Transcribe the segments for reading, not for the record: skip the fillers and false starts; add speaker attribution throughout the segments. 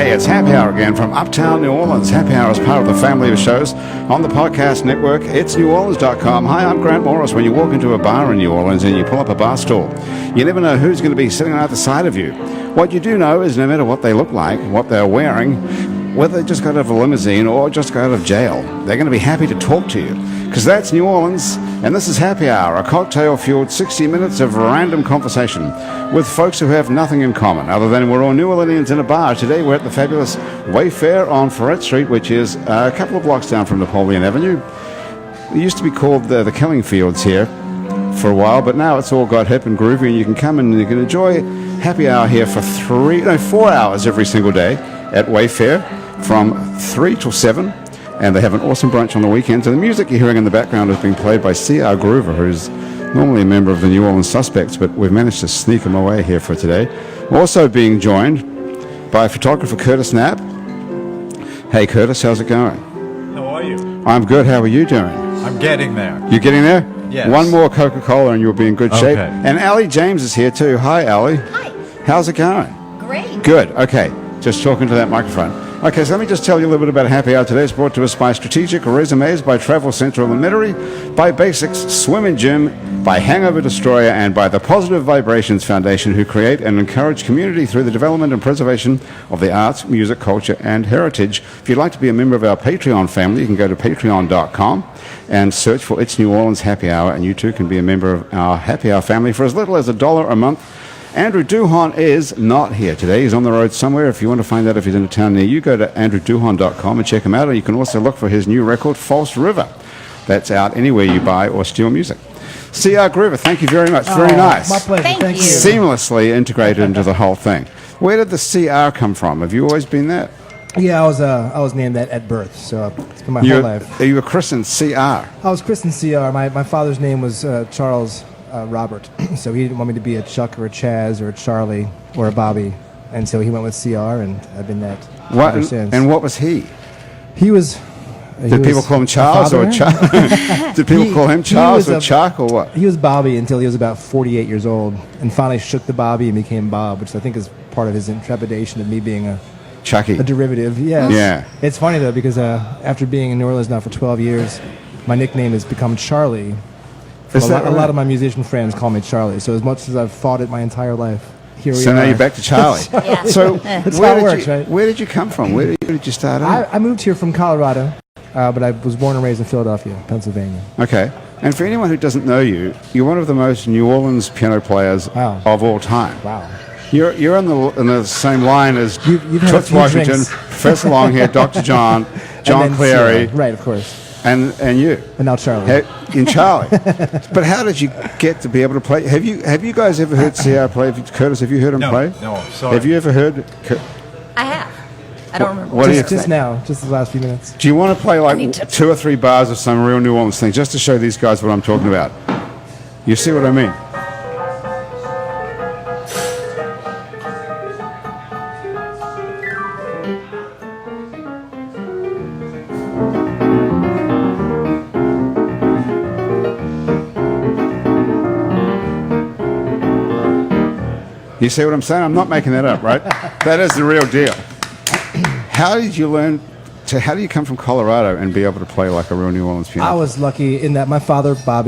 Speaker 1: Hey, it's Happy Hour again from Uptown New Orleans. Happy Hour is part of the family of shows on the podcast network. It's neworleans.com. Hi, I'm Grant Morris. When you walk into a bar in New Orleans and you pull up a bar stool, you never know who's going to be sitting on either side of you. What you do know is no matter what they look like, what they're wearing, whether they just got out of a limousine or just got out of jail, they're going to be happy to talk to you. Because that's New Orleans, and this is Happy Hour, a cocktail-fueled 60 minutes of random conversation with folks who have nothing in common, other than we're all New Orleanians in a bar. Today we're at the fabulous Wayfair on Ferret Street, which is a couple of blocks down from Napoleon Avenue. It used to be called the Killing Fields here for a while, but now it's all got hip and groovy, and you can come and you can enjoy Happy Hour here for 4 hours every single day at Wayfair from 3 till 7. And they have an awesome brunch on the weekends. And the music you're hearing in the background is being played by CR Gruver, who's normally a member of the New Orleans Suspects, but we've managed to sneak him away here for today. Also being joined by photographer Curtis Knapp. Hey, Curtis, how's it going?
Speaker 2: How are you?
Speaker 1: I'm good. How are you doing?
Speaker 2: I'm getting there.
Speaker 1: You getting there?
Speaker 2: Yes.
Speaker 1: One more Coca-Cola and you'll be in good shape.
Speaker 2: Okay.
Speaker 1: And Allie James is here too. Hi, Allie.
Speaker 3: Hi.
Speaker 1: How's it going?
Speaker 3: Great.
Speaker 1: Good. Okay. Just talking to that microphone. Okay, so let me just tell you a little bit about Happy Hour today. It's brought to us by Strategic Resumes, by Travel Central and Metairie, by Basics Swim and Gym, by Hangover Destroyer, and by the Positive Vibrations Foundation, who create and encourage community through the development and preservation of the arts, music, culture, and heritage. If you'd like to be a member of our Patreon family, you can go to patreon.com and search for It's New Orleans Happy Hour, and you too can be a member of our Happy Hour family for as little as $1 a month. Andrew Duhon is not here today. He's on the road somewhere. If you want to find out if he's in a town near you, go to andrewduhon.com and check him out. Or you can also look for his new record, False River. That's out anywhere you buy or steal music. CR Gruver, thank you very much. Very nice.
Speaker 4: My pleasure.
Speaker 3: Thank you.
Speaker 1: Seamlessly integrated into the whole thing. Where did the CR come from? Have you always been that?
Speaker 4: Yeah, I was named that at birth, so it's been my whole life.
Speaker 1: You were christened CR.
Speaker 4: I was christened CR. My father's name was Charles Robert, so he didn't want me to be a Chuck or a Chaz or a Charlie or a Bobby, and so he went with CR, and I've been that ever since.
Speaker 1: And what was he?
Speaker 4: He was.
Speaker 1: Did people call him Charles or Chuck? Did people call him Charles or Chuck or what?
Speaker 4: He was Bobby until he was about 48 years old, and finally shook the Bobby and became Bob, which I think is part of his intrepidation of me being a
Speaker 1: Chucky.
Speaker 4: A derivative. Yes.
Speaker 1: Yeah.
Speaker 4: It's funny though, because after being in New Orleans now for 12 years, my nickname has become Charlie. A lot of my musician friends call me Charlie. So as much as I've fought it my entire life, here we are.
Speaker 1: So now you're back to Charlie.
Speaker 3: Yeah.
Speaker 1: So
Speaker 4: That's how it works, right?
Speaker 1: Where did you come from? Where did you start out?
Speaker 4: I moved here from Colorado, but I was born and raised in Philadelphia, Pennsylvania.
Speaker 1: Okay. And for anyone who doesn't know you, you're one of the most New Orleans piano players of all time.
Speaker 4: Wow.
Speaker 1: You're in the same line as
Speaker 4: You've had a
Speaker 1: Toots
Speaker 4: few
Speaker 1: Washington,
Speaker 4: drinks.
Speaker 1: Professor Longhair, Dr. John Clary,
Speaker 4: Right, of course.
Speaker 1: and you.
Speaker 4: And now Charlie.
Speaker 1: In Charlie. But how did you get to be able to play? Have you guys ever heard CR play? Curtis, have you heard him play?
Speaker 2: No, sorry.
Speaker 1: Have you ever heard?
Speaker 3: I have. I don't remember.
Speaker 1: What do you
Speaker 4: Just now, just the last few minutes.
Speaker 1: Do you want to play like
Speaker 3: need to-
Speaker 1: 2 or 3 bars of some real New Orleans thing, just to show these guys what I'm talking about? You see what I mean? You see what I'm saying? I'm not making that up, right? That is the real deal. How did you learn how do you come from Colorado and be able to play like a real New Orleans piano?
Speaker 4: I was lucky in that my father, Bob,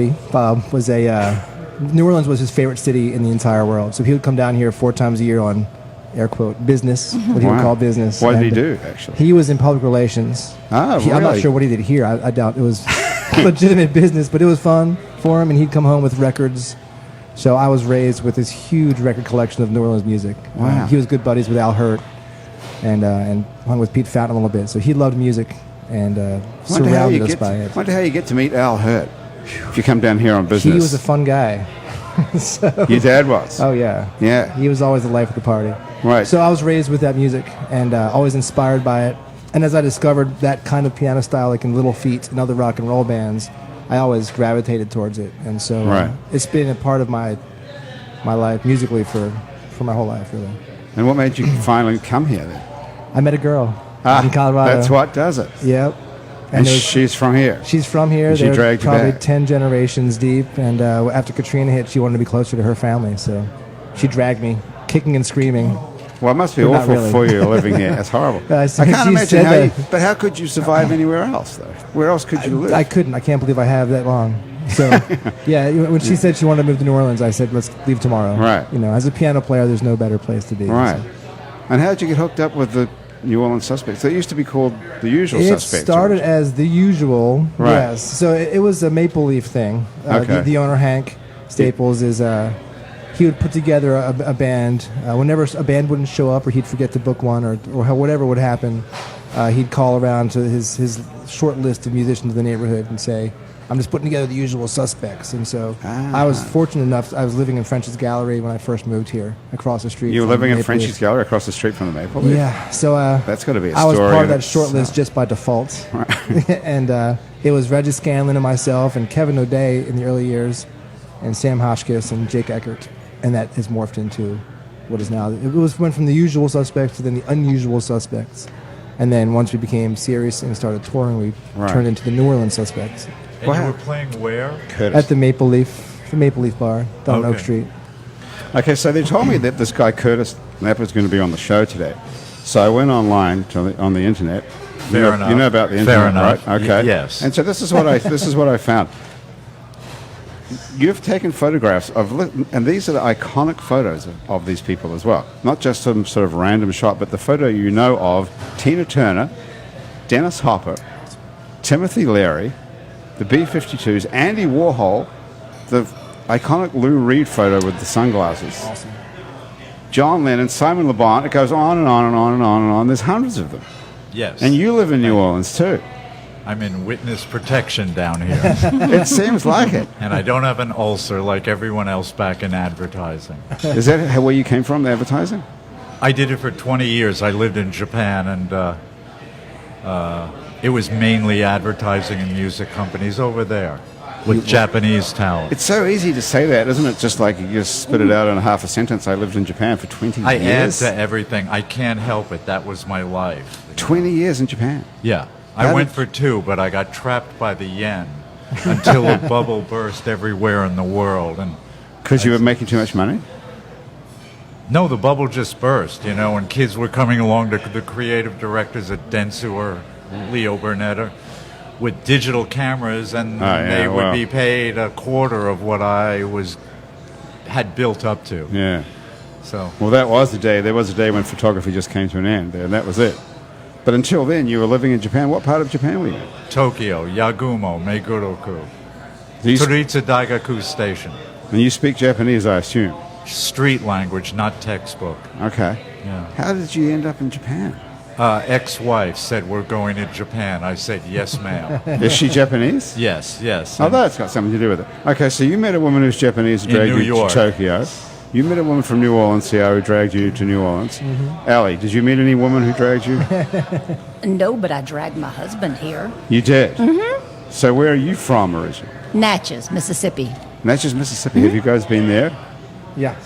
Speaker 4: was New Orleans was his favorite city in the entire world. So he would come down here 4 times a year on, air quote, business, what he would call business.
Speaker 1: What did he do, actually?
Speaker 4: He was in public relations.
Speaker 1: Really?
Speaker 4: I'm not sure what he did here. I doubt it was legitimate business, but it was fun for him, and he'd come home with records. So I was raised with this huge record collection of New Orleans music.
Speaker 1: Wow.
Speaker 4: He was good buddies with Al Hurt and hung with Pete Fountain a little bit. So he loved music and surrounded us by it.
Speaker 1: I wonder how you get to meet Al Hurt if you come down here on business.
Speaker 4: He was a fun guy.
Speaker 1: Your dad was?
Speaker 4: Oh, yeah.
Speaker 1: Yeah.
Speaker 4: He was always the life of the party.
Speaker 1: Right.
Speaker 4: So I was raised with that music and always inspired by it. And as I discovered that kind of piano style, like in Little Feat and other rock and roll bands, I always gravitated towards it. And so it's been a part of my life musically for my whole life, really.
Speaker 1: And what made you finally come here then?
Speaker 4: I met a girl in Colorado.
Speaker 1: That's what does it.
Speaker 4: Yep.
Speaker 1: And she's from here.
Speaker 4: She's from here.
Speaker 1: And she
Speaker 4: They're
Speaker 1: dragged you
Speaker 4: probably
Speaker 1: back.
Speaker 4: 10 generations deep. And after Katrina hit, she wanted to be closer to her family. So she dragged me, kicking and screaming.
Speaker 1: Well, it must be
Speaker 4: But not
Speaker 1: awful
Speaker 4: really.
Speaker 1: for you living here. It's horrible.
Speaker 4: I
Speaker 1: I
Speaker 4: see-
Speaker 1: can't
Speaker 4: she
Speaker 1: imagine
Speaker 4: said
Speaker 1: how you...
Speaker 4: that-
Speaker 1: But how could you survive anywhere else, though? Where else could you live?
Speaker 4: I couldn't. I can't believe I have that long. So, yeah, when she said she wanted to move to New Orleans, I said, let's leave tomorrow.
Speaker 1: Right.
Speaker 4: You know, as a piano player, there's no better place to be.
Speaker 1: Right.
Speaker 4: So.
Speaker 1: And how did you get hooked up with the New Orleans Suspects? They used to be called the Usual
Speaker 4: It
Speaker 1: Suspects.
Speaker 4: started
Speaker 1: George.
Speaker 4: as the usual,
Speaker 1: Right.
Speaker 4: yes. So it was a Maple Leaf thing.
Speaker 1: Okay.
Speaker 4: The owner, Hank Staples, he would put together a band. Whenever a band wouldn't show up or he'd forget to book one or whatever would happen, he'd call around to his short list of musicians of the neighborhood and say, I'm just putting together the Usual Suspects. And so I was fortunate enough, I was living in French's Gallery when I first moved here, across the street.
Speaker 1: You were
Speaker 4: from
Speaker 1: living in
Speaker 4: Maple
Speaker 1: French's
Speaker 4: Leaf.
Speaker 1: Gallery across the street from the Maple Leaf?
Speaker 4: Yeah, so
Speaker 1: That's got to be a
Speaker 4: I was
Speaker 1: story
Speaker 4: part of
Speaker 1: in
Speaker 4: that short
Speaker 1: itself.
Speaker 4: list just by default. And it was Regis Scanlon and myself and Kevin O'Day in the early years and Sam Hotchkiss and Jake Eckert. And that has morphed into what is now. Went from the Usual Suspects to then the Unusual Suspects. And then once we became serious and started touring, we turned into the New Orleans Suspects.
Speaker 2: And you were playing where?
Speaker 1: Curtis.
Speaker 4: At the Maple Leaf Bar down Oak
Speaker 2: Okay.
Speaker 4: Street.
Speaker 1: Okay, so they told me that this guy Curtis Knapp was going to be on the show today. So I went online on the internet.
Speaker 2: Fair enough.
Speaker 1: You know about the internet,
Speaker 2: Fair enough.
Speaker 1: right? Okay.
Speaker 2: Yes.
Speaker 1: And so this is what I found. You've taken photographs and these are the iconic photos of these people as well. Not just some sort of random shot, but the photo you know of Tina Turner, Dennis Hopper, Timothy Leary, the B-52s, Andy Warhol, the iconic Lou Reed photo with the sunglasses.
Speaker 4: Awesome.
Speaker 1: John Lennon, Simon Le Bon, it goes on and on and on and on and on. There's hundreds of them.
Speaker 2: Yes.
Speaker 1: And you live in New Orleans too.
Speaker 2: I'm in witness protection down here.
Speaker 1: It seems like it.
Speaker 2: And I don't have an ulcer like everyone else back in advertising.
Speaker 1: Is that where you came from, the advertising?
Speaker 2: I did it for 20 years. I lived in Japan, and it was mainly advertising and music companies over there with Japanese talent.
Speaker 1: It's so easy to say that, isn't it? Just like you just spit it out in a half a sentence. I lived in Japan for 20
Speaker 2: I add
Speaker 1: years.
Speaker 2: to everything. I can't help it. That was my life.
Speaker 1: 20 years in Japan.
Speaker 2: Yeah.
Speaker 1: How
Speaker 2: I went
Speaker 1: did-
Speaker 2: for 2, but I got trapped by the yen until a bubble burst everywhere in the world. And
Speaker 1: Because you were making too much money?
Speaker 2: no, the bubble just burst, and kids were coming along to the creative directors at Dentsu or Leo Burnett with digital cameras, and they would be paid a quarter of what I had built up to.
Speaker 1: Yeah.
Speaker 2: So
Speaker 1: Well, that was the day. There was a day when photography just came to an end there, and that was it. But until then, you were living in Japan. What part of Japan were you in?
Speaker 2: Tokyo, Yagumo, Meguroku,
Speaker 1: Do you
Speaker 2: Toritsu Daigaku Station.
Speaker 1: and you speak Japanese, I assume.
Speaker 2: Street language, not textbook.
Speaker 1: Okay.
Speaker 2: Yeah.
Speaker 1: How did you end up in Japan?
Speaker 2: Ex-wife said, we're going to Japan. I said, yes, ma'am.
Speaker 1: Is she Japanese?
Speaker 2: Yes, yes.
Speaker 1: Oh, that's got something to do with it. Okay, so you met a woman who's Japanese who
Speaker 2: In
Speaker 1: dragged
Speaker 2: New
Speaker 1: you
Speaker 2: York.
Speaker 1: to Tokyo. You met a woman from New Orleans, CR, who dragged you to New Orleans. Allie, did you meet any woman who dragged you?
Speaker 3: No, but I dragged my husband here.
Speaker 1: You did? Mm-hmm. So where are you from originally?
Speaker 3: Natchez, Mississippi.
Speaker 1: Natchez, Mississippi. Have you guys been there?
Speaker 4: Yeah.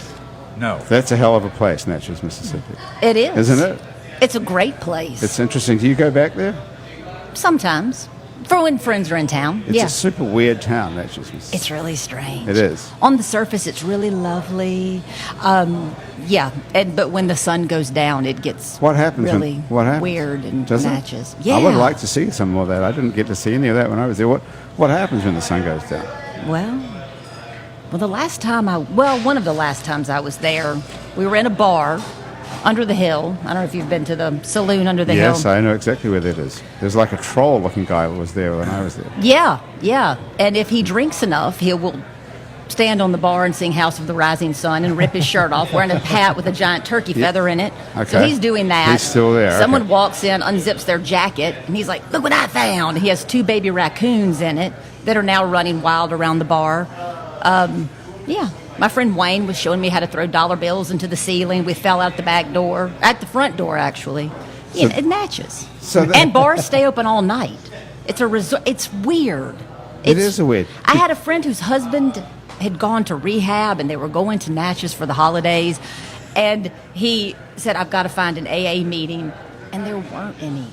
Speaker 2: No.
Speaker 1: That's a hell of a place, Natchez, Mississippi.
Speaker 3: It is.
Speaker 1: Isn't it?
Speaker 3: It's a great place.
Speaker 1: It's interesting. Do you go back there?
Speaker 3: Sometimes. For when friends are in town.
Speaker 1: It's
Speaker 3: yeah.
Speaker 1: a super weird town, Natchez, Mississippi.
Speaker 3: It's really strange.
Speaker 1: It is.
Speaker 3: On the surface, it's really lovely. Yeah, but when the sun goes down, it gets
Speaker 1: What happens?
Speaker 3: really
Speaker 1: what happens?
Speaker 3: weird and
Speaker 1: Does it?
Speaker 3: Natchez. Yeah.
Speaker 1: I would like to see some more of that. I didn't get to see any of that when I was there. What happens when the sun goes down?
Speaker 3: Well, the last time one of the last times I was there, we were in a bar under the hill. I don't know if you've been to the saloon under the hill.
Speaker 1: Yes, I know exactly where that is. There's like a troll-looking guy that was there when I was there.
Speaker 3: Yeah, yeah. And if he drinks enough, he will stand on the bar and sing House of the Rising Sun and rip his shirt off wearing a hat with a giant turkey feather in it.
Speaker 1: Okay.
Speaker 3: So he's doing that.
Speaker 1: He's still there,
Speaker 3: Someone
Speaker 1: okay.
Speaker 3: walks in, unzips their jacket, and he's like, look what I found. He has 2 baby raccoons in it that are now running wild around the bar. Yeah. My friend Wayne was showing me how to throw dollar bills into the ceiling. We fell out the back door, at the front door, actually. Yeah, it matches. And bars stay open all night. It's a resort. It's weird.
Speaker 1: It is a weird.
Speaker 3: I had a friend whose husband had gone to rehab, and they were going to Natchez for the holidays. And he said, I've got to find an AA meeting. And there weren't any.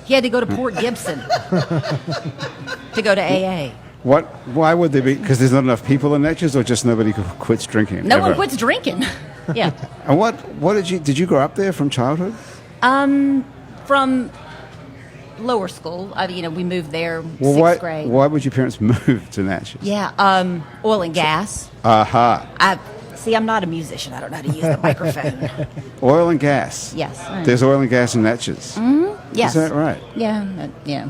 Speaker 3: He had to go to Port Gibson to go to AA.
Speaker 1: Why would there be? Because there's not enough people in Natchez, or just nobody quits drinking?
Speaker 3: No
Speaker 1: ever?
Speaker 3: one quits drinking. Yeah.
Speaker 1: And what did you grow up there from childhood?
Speaker 3: From lower school, we moved there
Speaker 1: Well,
Speaker 3: 6th grade.
Speaker 1: why would your parents move to Natchez?
Speaker 3: Yeah, oil and gas.
Speaker 1: Aha.
Speaker 3: I'm not a musician. I don't know how to use the microphone.
Speaker 1: Oil and gas.
Speaker 3: Yes.
Speaker 1: There's oil and gas in Natchez.
Speaker 3: Mm-hmm. Yes.
Speaker 1: Is that right?
Speaker 3: Yeah. Yeah.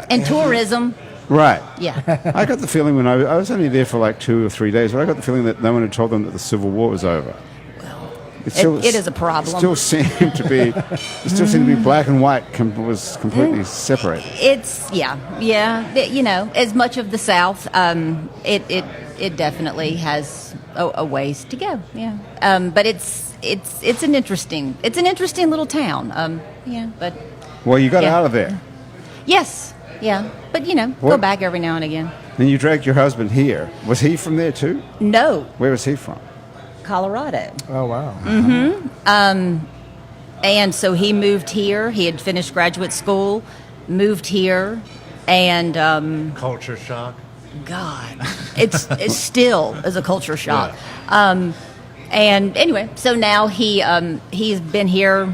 Speaker 1: And
Speaker 3: tourism.
Speaker 1: Right.
Speaker 3: Yeah.
Speaker 1: I got the feeling when I was only there for like 2 or 3 days, but I got the feeling that no one had told them that the Civil War was over.
Speaker 3: It is a problem.
Speaker 1: It still seemed to be black and white was completely separated.
Speaker 3: It's as much of the South. It definitely has a ways to go. Yeah. But it's an interesting little town. But
Speaker 1: well, you got out of there.
Speaker 3: Yes. Yeah. But go back every now and again.
Speaker 1: And you dragged your husband here. Was he from there too?
Speaker 3: No.
Speaker 1: Where was he from?
Speaker 3: Colorado.
Speaker 4: Oh, wow.
Speaker 3: Mm-hmm. And so he moved here. He had finished graduate school, moved here, and
Speaker 2: culture shock.
Speaker 3: God, it's still is a culture shock. Yeah. And anyway, so now he's been here.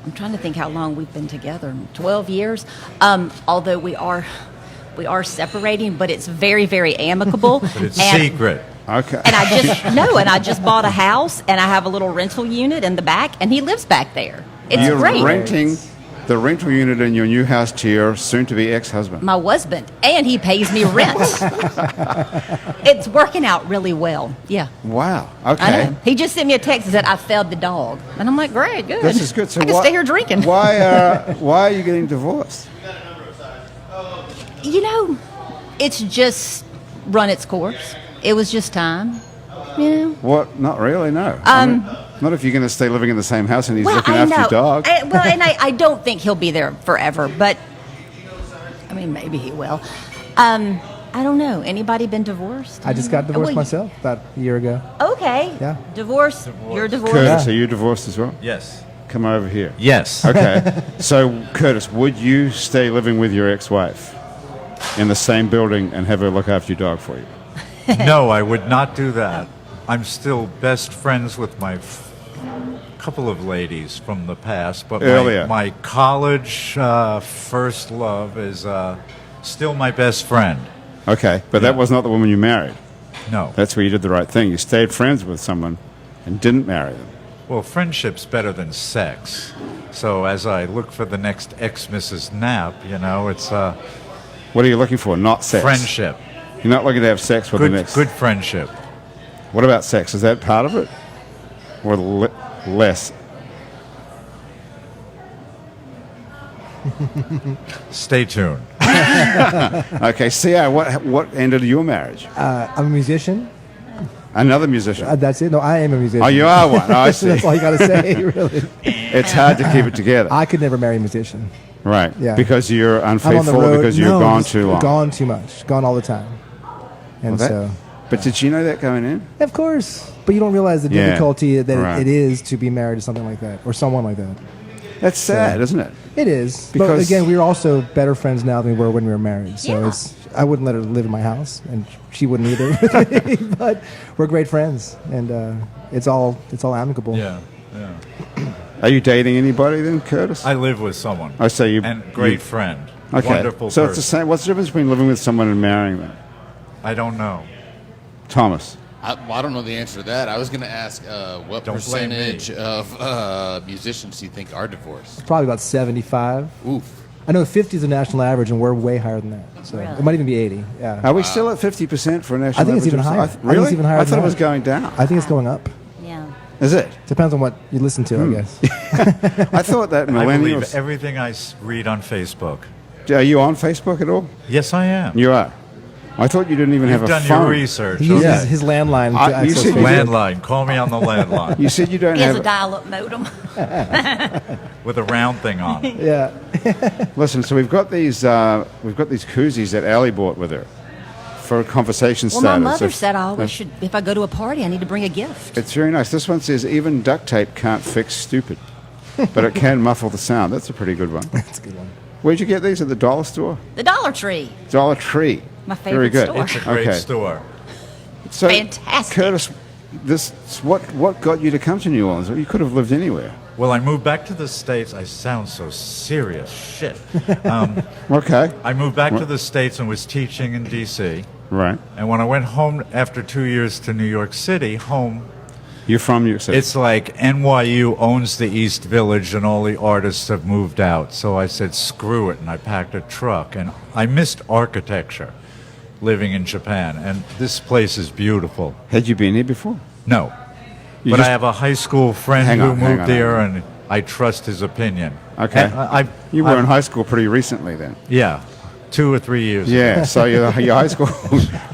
Speaker 3: I'm trying to think how long we've been together. 12 years. Although we are separating, but it's very, very amicable.
Speaker 2: But it's secret.
Speaker 1: Okay.
Speaker 3: And I just bought a house, and I have a little rental unit in the back, and he lives back there. It's great.
Speaker 1: You're renting the rental unit in your new house to your soon-to-be ex-husband.
Speaker 3: My husband, and he pays me rent. It's working out really well. Yeah.
Speaker 1: Wow. Okay.
Speaker 3: I know. He just sent me a text that said I fed the dog, and I'm like, great, good.
Speaker 1: This is good. So
Speaker 3: I can stay here drinking.
Speaker 1: Why are you getting divorced?
Speaker 3: It's just run its course. It was just time.
Speaker 1: What? Not really, no. Not if you're going to stay living in the same house and he's looking after your dog.
Speaker 3: I don't think he'll be there forever, but, maybe he will. I don't know. Anybody been divorced?
Speaker 4: I just got divorced myself about a year ago.
Speaker 3: Okay.
Speaker 4: Yeah.
Speaker 3: Divorce. You're divorced?
Speaker 1: Curtis, are you divorced as well?
Speaker 2: Yes.
Speaker 1: Come over here.
Speaker 2: Yes.
Speaker 1: Okay. So, Curtis, would you stay living with your ex-wife in the same building and have her look after your dog for you?
Speaker 2: No, I would not do that. I'm still best friends with my couple of ladies from the past, but my college first love is still my best friend.
Speaker 1: Okay, but that was not the woman you married.
Speaker 2: No.
Speaker 1: That's where you did the right thing. You stayed friends with someone and didn't marry them.
Speaker 2: Well, friendship's better than sex. So as I look for the next ex-Mrs. Knapp, it's...
Speaker 1: What are you looking for? Not sex?
Speaker 2: Friendship.
Speaker 1: You're not looking to have sex with the next...
Speaker 2: Good friendship.
Speaker 1: What about sex? Is that part of it? Or less?
Speaker 2: Stay tuned.
Speaker 1: Okay, CR, what ended your marriage?
Speaker 4: I'm a musician.
Speaker 1: Another musician?
Speaker 4: That's it. No, I am a musician.
Speaker 1: Oh, you are one. Oh, I see.
Speaker 4: That's all you got to say, really.
Speaker 1: It's hard to keep it together.
Speaker 4: I could never marry a musician.
Speaker 1: Right.
Speaker 4: Yeah.
Speaker 1: Because you're unfaithful,
Speaker 4: I'm on the road.
Speaker 1: because you're gone too long.
Speaker 4: Gone too much. Gone all the time. And
Speaker 1: But did you know that going in?
Speaker 4: Of course. But you don't realize the difficulty that it is to be married to something like that, or someone like that.
Speaker 1: That's sad, isn't it?
Speaker 4: It is.
Speaker 1: Because
Speaker 4: but again, we're also better friends now than we were when we were married. So I wouldn't let her live in my house, and she wouldn't either. But we're great friends, and it's all amicable.
Speaker 2: Yeah.
Speaker 1: Are you dating anybody then, Curtis?
Speaker 2: I live with someone.
Speaker 1: I say you
Speaker 2: and great friend.
Speaker 1: Okay.
Speaker 2: Wonderful
Speaker 1: so
Speaker 2: person.
Speaker 1: it's the same. What's the difference between living with someone and marrying them?
Speaker 2: I don't know.
Speaker 1: Thomas.
Speaker 5: I don't know the answer to that. I was going to ask what percentage of musicians do you think are divorced?
Speaker 4: Probably about 75.
Speaker 5: Oof.
Speaker 4: I know 50 is the national average, and we're way higher than that. So it might even be 80. Yeah.
Speaker 1: Are we still at 50% for a national average?
Speaker 4: I think it's even higher.
Speaker 1: Really?
Speaker 4: I think it's even higher
Speaker 1: I thought
Speaker 4: than
Speaker 1: it was
Speaker 4: that.
Speaker 1: going down.
Speaker 4: I think it's going up.
Speaker 3: Yeah.
Speaker 1: Is it?
Speaker 4: Depends on what you listen to, I guess.
Speaker 1: I thought that
Speaker 2: I believe
Speaker 1: millennials...
Speaker 2: everything I read on Facebook.
Speaker 1: Are you on Facebook at all?
Speaker 2: Yes, I am.
Speaker 1: You are. I thought you didn't even have a phone.
Speaker 2: You've done your research.
Speaker 4: He uses his landline to access
Speaker 1: said
Speaker 4: Facebook.
Speaker 2: Landline. Call me on the landline.
Speaker 1: You said you don't
Speaker 3: He has
Speaker 1: have...
Speaker 3: a dial-up modem.
Speaker 2: With a round thing on it.
Speaker 4: Yeah.
Speaker 1: Listen, so we've got these koozies that Allie bought with her for conversation
Speaker 3: Well,
Speaker 1: starters.
Speaker 3: my mother
Speaker 1: So-
Speaker 3: said I always should, if I go to a party, I need to bring a gift.
Speaker 1: It's very nice. This one says, even duct tape can't fix stupid, but it can muffle the sound. That's a pretty good one.
Speaker 4: That's a good one.
Speaker 1: Where'd you get these? At the dollar store?
Speaker 3: The Dollar Tree.
Speaker 1: Dollar Tree.
Speaker 3: My
Speaker 1: Very
Speaker 3: favorite
Speaker 1: good.
Speaker 3: store.
Speaker 2: It's a great store.
Speaker 1: So,
Speaker 3: Fantastic.
Speaker 1: Curtis, what got you to come to New Orleans? You could have lived anywhere.
Speaker 2: Well, I moved back to the States. I sound so serious. Shit.
Speaker 1: Okay.
Speaker 2: I moved back to the States and was teaching in D.C.
Speaker 1: Right.
Speaker 2: And when I went home after 2 years to New York City,
Speaker 1: You're from New York City.
Speaker 2: it's like NYU owns the East Village and all the artists have moved out. So I said, screw it, and I packed a truck. And I missed architecture living in Japan. And this place is beautiful.
Speaker 1: Had you been here before?
Speaker 2: No.
Speaker 1: You
Speaker 2: But
Speaker 1: just-
Speaker 2: I have a high school friend
Speaker 1: Hang
Speaker 2: who
Speaker 1: on, hang
Speaker 2: moved
Speaker 1: on,
Speaker 2: here,
Speaker 1: hang on.
Speaker 2: and I trust his opinion.
Speaker 1: Okay.
Speaker 2: And
Speaker 1: You were in high school pretty recently then.
Speaker 2: Yeah, 2 or 3 years ago.
Speaker 1: Yeah, so your high school,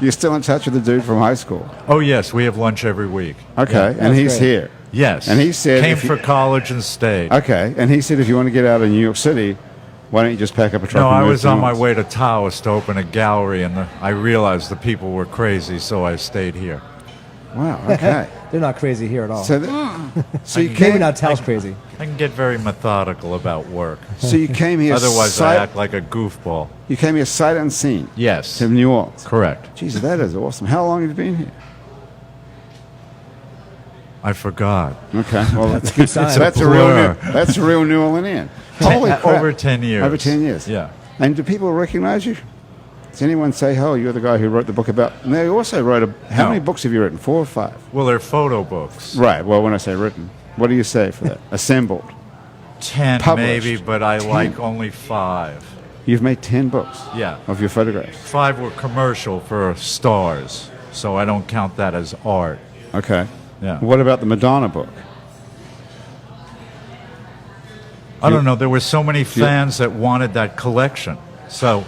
Speaker 1: you're still in touch with the dude from high school.
Speaker 2: Oh, yes, we have lunch every week.
Speaker 1: Okay, and he's
Speaker 4: great.
Speaker 1: here.
Speaker 2: Yes.
Speaker 1: And he said
Speaker 2: Came
Speaker 1: if you-
Speaker 2: for college and stayed.
Speaker 1: Okay, and he said if you want to get out of New York City, why don't you just pack up a truck
Speaker 2: No,
Speaker 1: and
Speaker 2: I
Speaker 1: move
Speaker 2: was
Speaker 1: to
Speaker 2: on
Speaker 1: New
Speaker 2: my
Speaker 1: Orleans?
Speaker 2: way to Taos to open a gallery, and I realized the people were crazy, so I stayed here.
Speaker 1: Wow, okay.
Speaker 4: They're not crazy here at all.
Speaker 1: so you
Speaker 4: Maybe
Speaker 1: came,
Speaker 4: not Taos crazy.
Speaker 2: I can get very methodical about work.
Speaker 1: so you came here
Speaker 2: Otherwise, I act like a goofball.
Speaker 1: you came here sight unseen
Speaker 2: Yes,
Speaker 1: to New Orleans.
Speaker 2: correct.
Speaker 1: Jesus, that is awesome. How long have you been here?
Speaker 2: I forgot.
Speaker 1: Okay, well that's
Speaker 4: good sign.
Speaker 1: So that's a
Speaker 2: Blur.
Speaker 1: real New Orleanian. Holy crap!
Speaker 2: Over 10 years.
Speaker 1: Over 10 years.
Speaker 2: Yeah.
Speaker 1: And do people recognize you? Does anyone say, "Oh, you're the guy who wrote the book about"? And they also wrote how
Speaker 2: No.
Speaker 1: many books have you written? 4 or 5?
Speaker 2: Well, they're photo books.
Speaker 1: Right. Well, when I say written, what do you say for that? Assembled.
Speaker 2: 10
Speaker 1: Published.
Speaker 2: maybe, but I
Speaker 1: 10.
Speaker 2: like only 5.
Speaker 1: You've made 10 books.
Speaker 2: Yeah.
Speaker 1: Of your photographs.
Speaker 2: 5 were commercial for stars, so I don't count that as art.
Speaker 1: Okay.
Speaker 2: Yeah.
Speaker 1: What about the Madonna book?
Speaker 2: I don't know. There were so many fans that wanted that collection. So,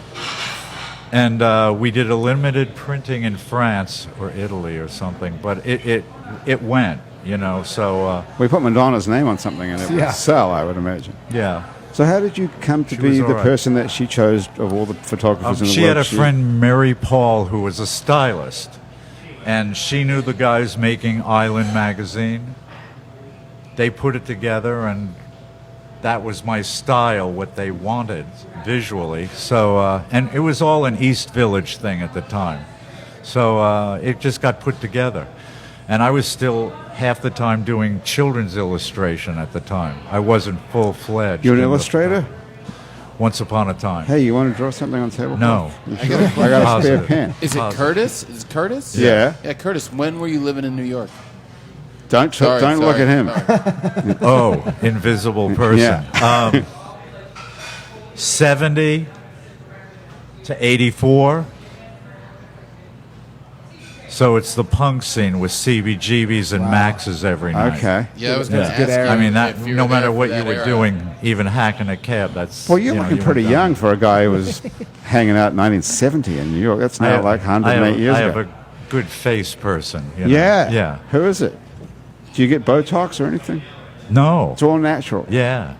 Speaker 2: and we did a limited printing in France or Italy or something, but it went, you know. So
Speaker 1: We put Madonna's name on something and it
Speaker 4: Yeah.
Speaker 1: would sell, I would imagine.
Speaker 2: yeah.
Speaker 1: So how did you come to
Speaker 2: She
Speaker 1: be
Speaker 2: was
Speaker 1: the
Speaker 2: all right.
Speaker 1: person that she chose of all the photographers in the
Speaker 2: She
Speaker 1: world?
Speaker 2: had a friend, Mary Paul, who was a stylist, and she knew the guys making Island magazine. They put it together, and that was my style, what they wanted visually. So, and it was all an East Village thing at the time. So it just got put together. And I was still half the time doing children's illustration at the time. I wasn't full-fledged.
Speaker 1: You're an
Speaker 2: in the-
Speaker 1: illustrator?
Speaker 2: Once upon a time.
Speaker 1: Hey, you want to draw something on the table?
Speaker 2: No.
Speaker 1: I got a spare
Speaker 2: Positive.
Speaker 1: pen.
Speaker 5: Is it
Speaker 2: Positive.
Speaker 5: Curtis? Is it Curtis?
Speaker 1: Yeah.
Speaker 5: Yeah, Curtis. When were you living in New York?
Speaker 1: Don't look at him.
Speaker 2: Oh, invisible person. 70 to 84. So it's the punk scene with CBGBs and Maxes every night.
Speaker 1: Okay.
Speaker 5: Yeah, I was going to
Speaker 2: Yeah.
Speaker 5: ask
Speaker 4: Good era.
Speaker 5: you
Speaker 2: I mean, that
Speaker 5: if you
Speaker 2: no
Speaker 5: were
Speaker 2: matter
Speaker 5: there
Speaker 2: what
Speaker 5: for
Speaker 2: you
Speaker 5: that
Speaker 2: were
Speaker 5: era.
Speaker 2: doing, even hacking a cab, that's...
Speaker 1: Well, you're
Speaker 2: you know,
Speaker 1: looking
Speaker 2: you
Speaker 1: pretty
Speaker 2: were
Speaker 1: young
Speaker 2: done.
Speaker 1: for a guy who was hanging out in 1970 in New York. That's
Speaker 2: I
Speaker 1: now
Speaker 2: have-
Speaker 1: like 108 years
Speaker 2: I
Speaker 1: ago.
Speaker 2: have a good face person. You know?
Speaker 1: Yeah.
Speaker 2: Yeah.
Speaker 1: Who is it? Do you get Botox or anything?
Speaker 2: No.
Speaker 1: It's all natural.
Speaker 2: Yeah.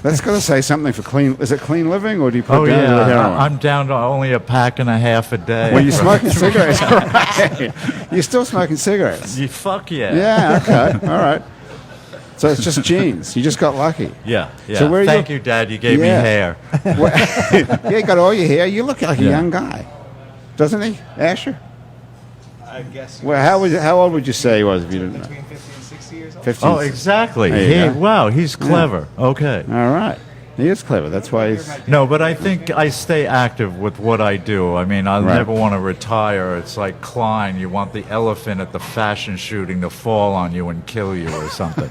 Speaker 1: That's got to say something for clean. Is it clean living or do you put
Speaker 2: Oh,
Speaker 1: down to the
Speaker 2: yeah.
Speaker 1: heroin?
Speaker 2: I'm down to only a pack and a half a day.
Speaker 1: Well, you're smoking cigarettes. Right. You're still smoking cigarettes.
Speaker 2: Fuck yeah.
Speaker 1: Yeah, okay. All right. So it's just genes. You just got lucky.
Speaker 2: Yeah. Yeah.
Speaker 1: So where are
Speaker 2: Thank
Speaker 1: you-
Speaker 2: you, Dad. You gave
Speaker 1: Yeah.
Speaker 2: me hair.
Speaker 1: Yeah, you got all your hair. You look like a
Speaker 2: Yeah.
Speaker 1: young guy. Doesn't he, Asher?
Speaker 6: I guess.
Speaker 1: Well, how old would you say he was if you didn't know?
Speaker 6: Between 50 and 60 years old.
Speaker 1: 15.
Speaker 2: Oh, exactly.
Speaker 1: There you go.
Speaker 2: Wow, he's clever. Okay.
Speaker 1: All right. He is clever. That's why he's...
Speaker 2: No, but I think I stay active with what I do. I mean, I
Speaker 1: Right.
Speaker 2: never want to retire. It's like Klein. You want the elephant at the fashion shooting to fall on you and kill you or something.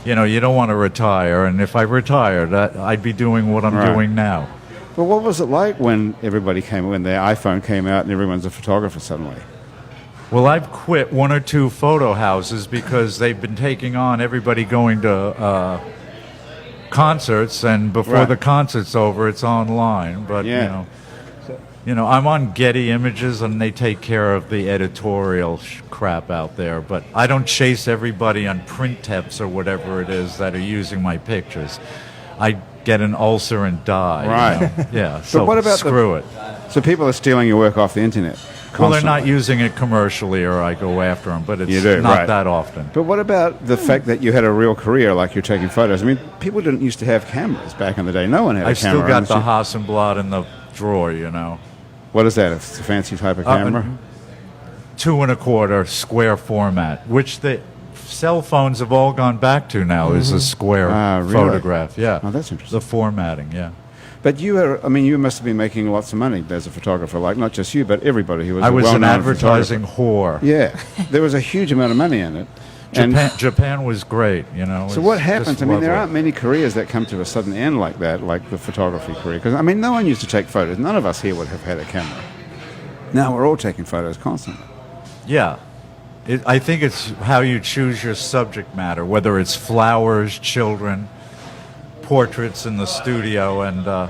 Speaker 2: You know, you don't want to retire. And if I retired, I'd be doing what I'm
Speaker 1: Right.
Speaker 2: doing now.
Speaker 1: But what was it like when when their iPhone came out and everyone's a photographer suddenly?
Speaker 2: Well, I've quit 1 or 2 photo houses because they've been taking on everybody going to concerts, and before
Speaker 1: Right.
Speaker 2: the concert's over, it's online. But
Speaker 1: Yeah.
Speaker 2: you know, I'm on Getty Images, and they take care of the editorial crap out there. But I don't chase everybody on print tips or whatever it is that are using my pictures. I get an ulcer and die.
Speaker 1: Right.
Speaker 2: You know? Yeah. So
Speaker 1: what about
Speaker 2: screw it.
Speaker 1: So people are stealing your work off the internet.
Speaker 2: Well, they're not
Speaker 1: constantly.
Speaker 2: using it commercially, or I go after them. But it's
Speaker 1: You do,
Speaker 2: not
Speaker 1: right.
Speaker 2: that often.
Speaker 1: But what about the fact that you had a real career, like you're taking photos? I mean, people didn't used to have cameras back in the day. No one had a
Speaker 2: I
Speaker 1: camera.
Speaker 2: still got the
Speaker 1: unless
Speaker 2: Hasselblad in the drawer, you know.
Speaker 1: What is that? It's a fancy type of camera?
Speaker 2: 2 1/4 square format, which the cell phones have all gone back to now, is a square
Speaker 1: really?
Speaker 2: photograph. Yeah.
Speaker 1: Oh, that's interesting.
Speaker 2: The formatting, yeah.
Speaker 1: But you must have been making lots of money as a photographer, like not just you, but everybody who was
Speaker 2: I
Speaker 1: a
Speaker 2: was an
Speaker 1: well-known
Speaker 2: advertising
Speaker 1: photographer.
Speaker 2: whore.
Speaker 1: Yeah, there was a huge amount of money in it.
Speaker 2: Japan was great, you know.
Speaker 1: So
Speaker 2: It's
Speaker 1: what happens?
Speaker 2: just
Speaker 1: I mean, there
Speaker 2: lovely.
Speaker 1: aren't many careers that come to a sudden end like that, like the photography career. Because, I mean, no one used to take photos. None of us here would have had a camera. Now we're all taking photos constantly.
Speaker 2: Yeah. I think it's how you choose your subject matter, whether it's flowers, children, portraits in the studio, and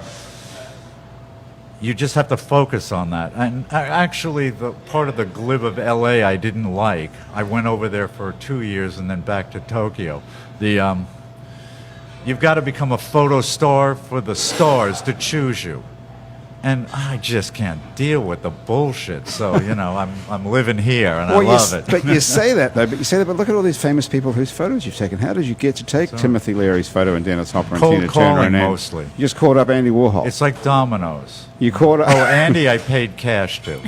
Speaker 2: you just have to focus on that. And actually, the part of the glib of L.A. I didn't like. I went over there for 2 years and then back to Tokyo. You've got to become a photo star for the stars to choose you. And I just can't deal with the bullshit. So, you know, I'm living here, and I love it.
Speaker 1: But you say that, though. But you say that. But look at all these famous people whose photos you've taken. How did you get to take Timothy Leary's photo and Dennis Hopper and
Speaker 2: Cold
Speaker 1: Tina Turner?
Speaker 2: calling
Speaker 1: And
Speaker 2: mostly.
Speaker 1: You just called up Andy Warhol.
Speaker 2: It's like dominoes.
Speaker 1: You called up.
Speaker 2: Oh, Andy, I paid cash to.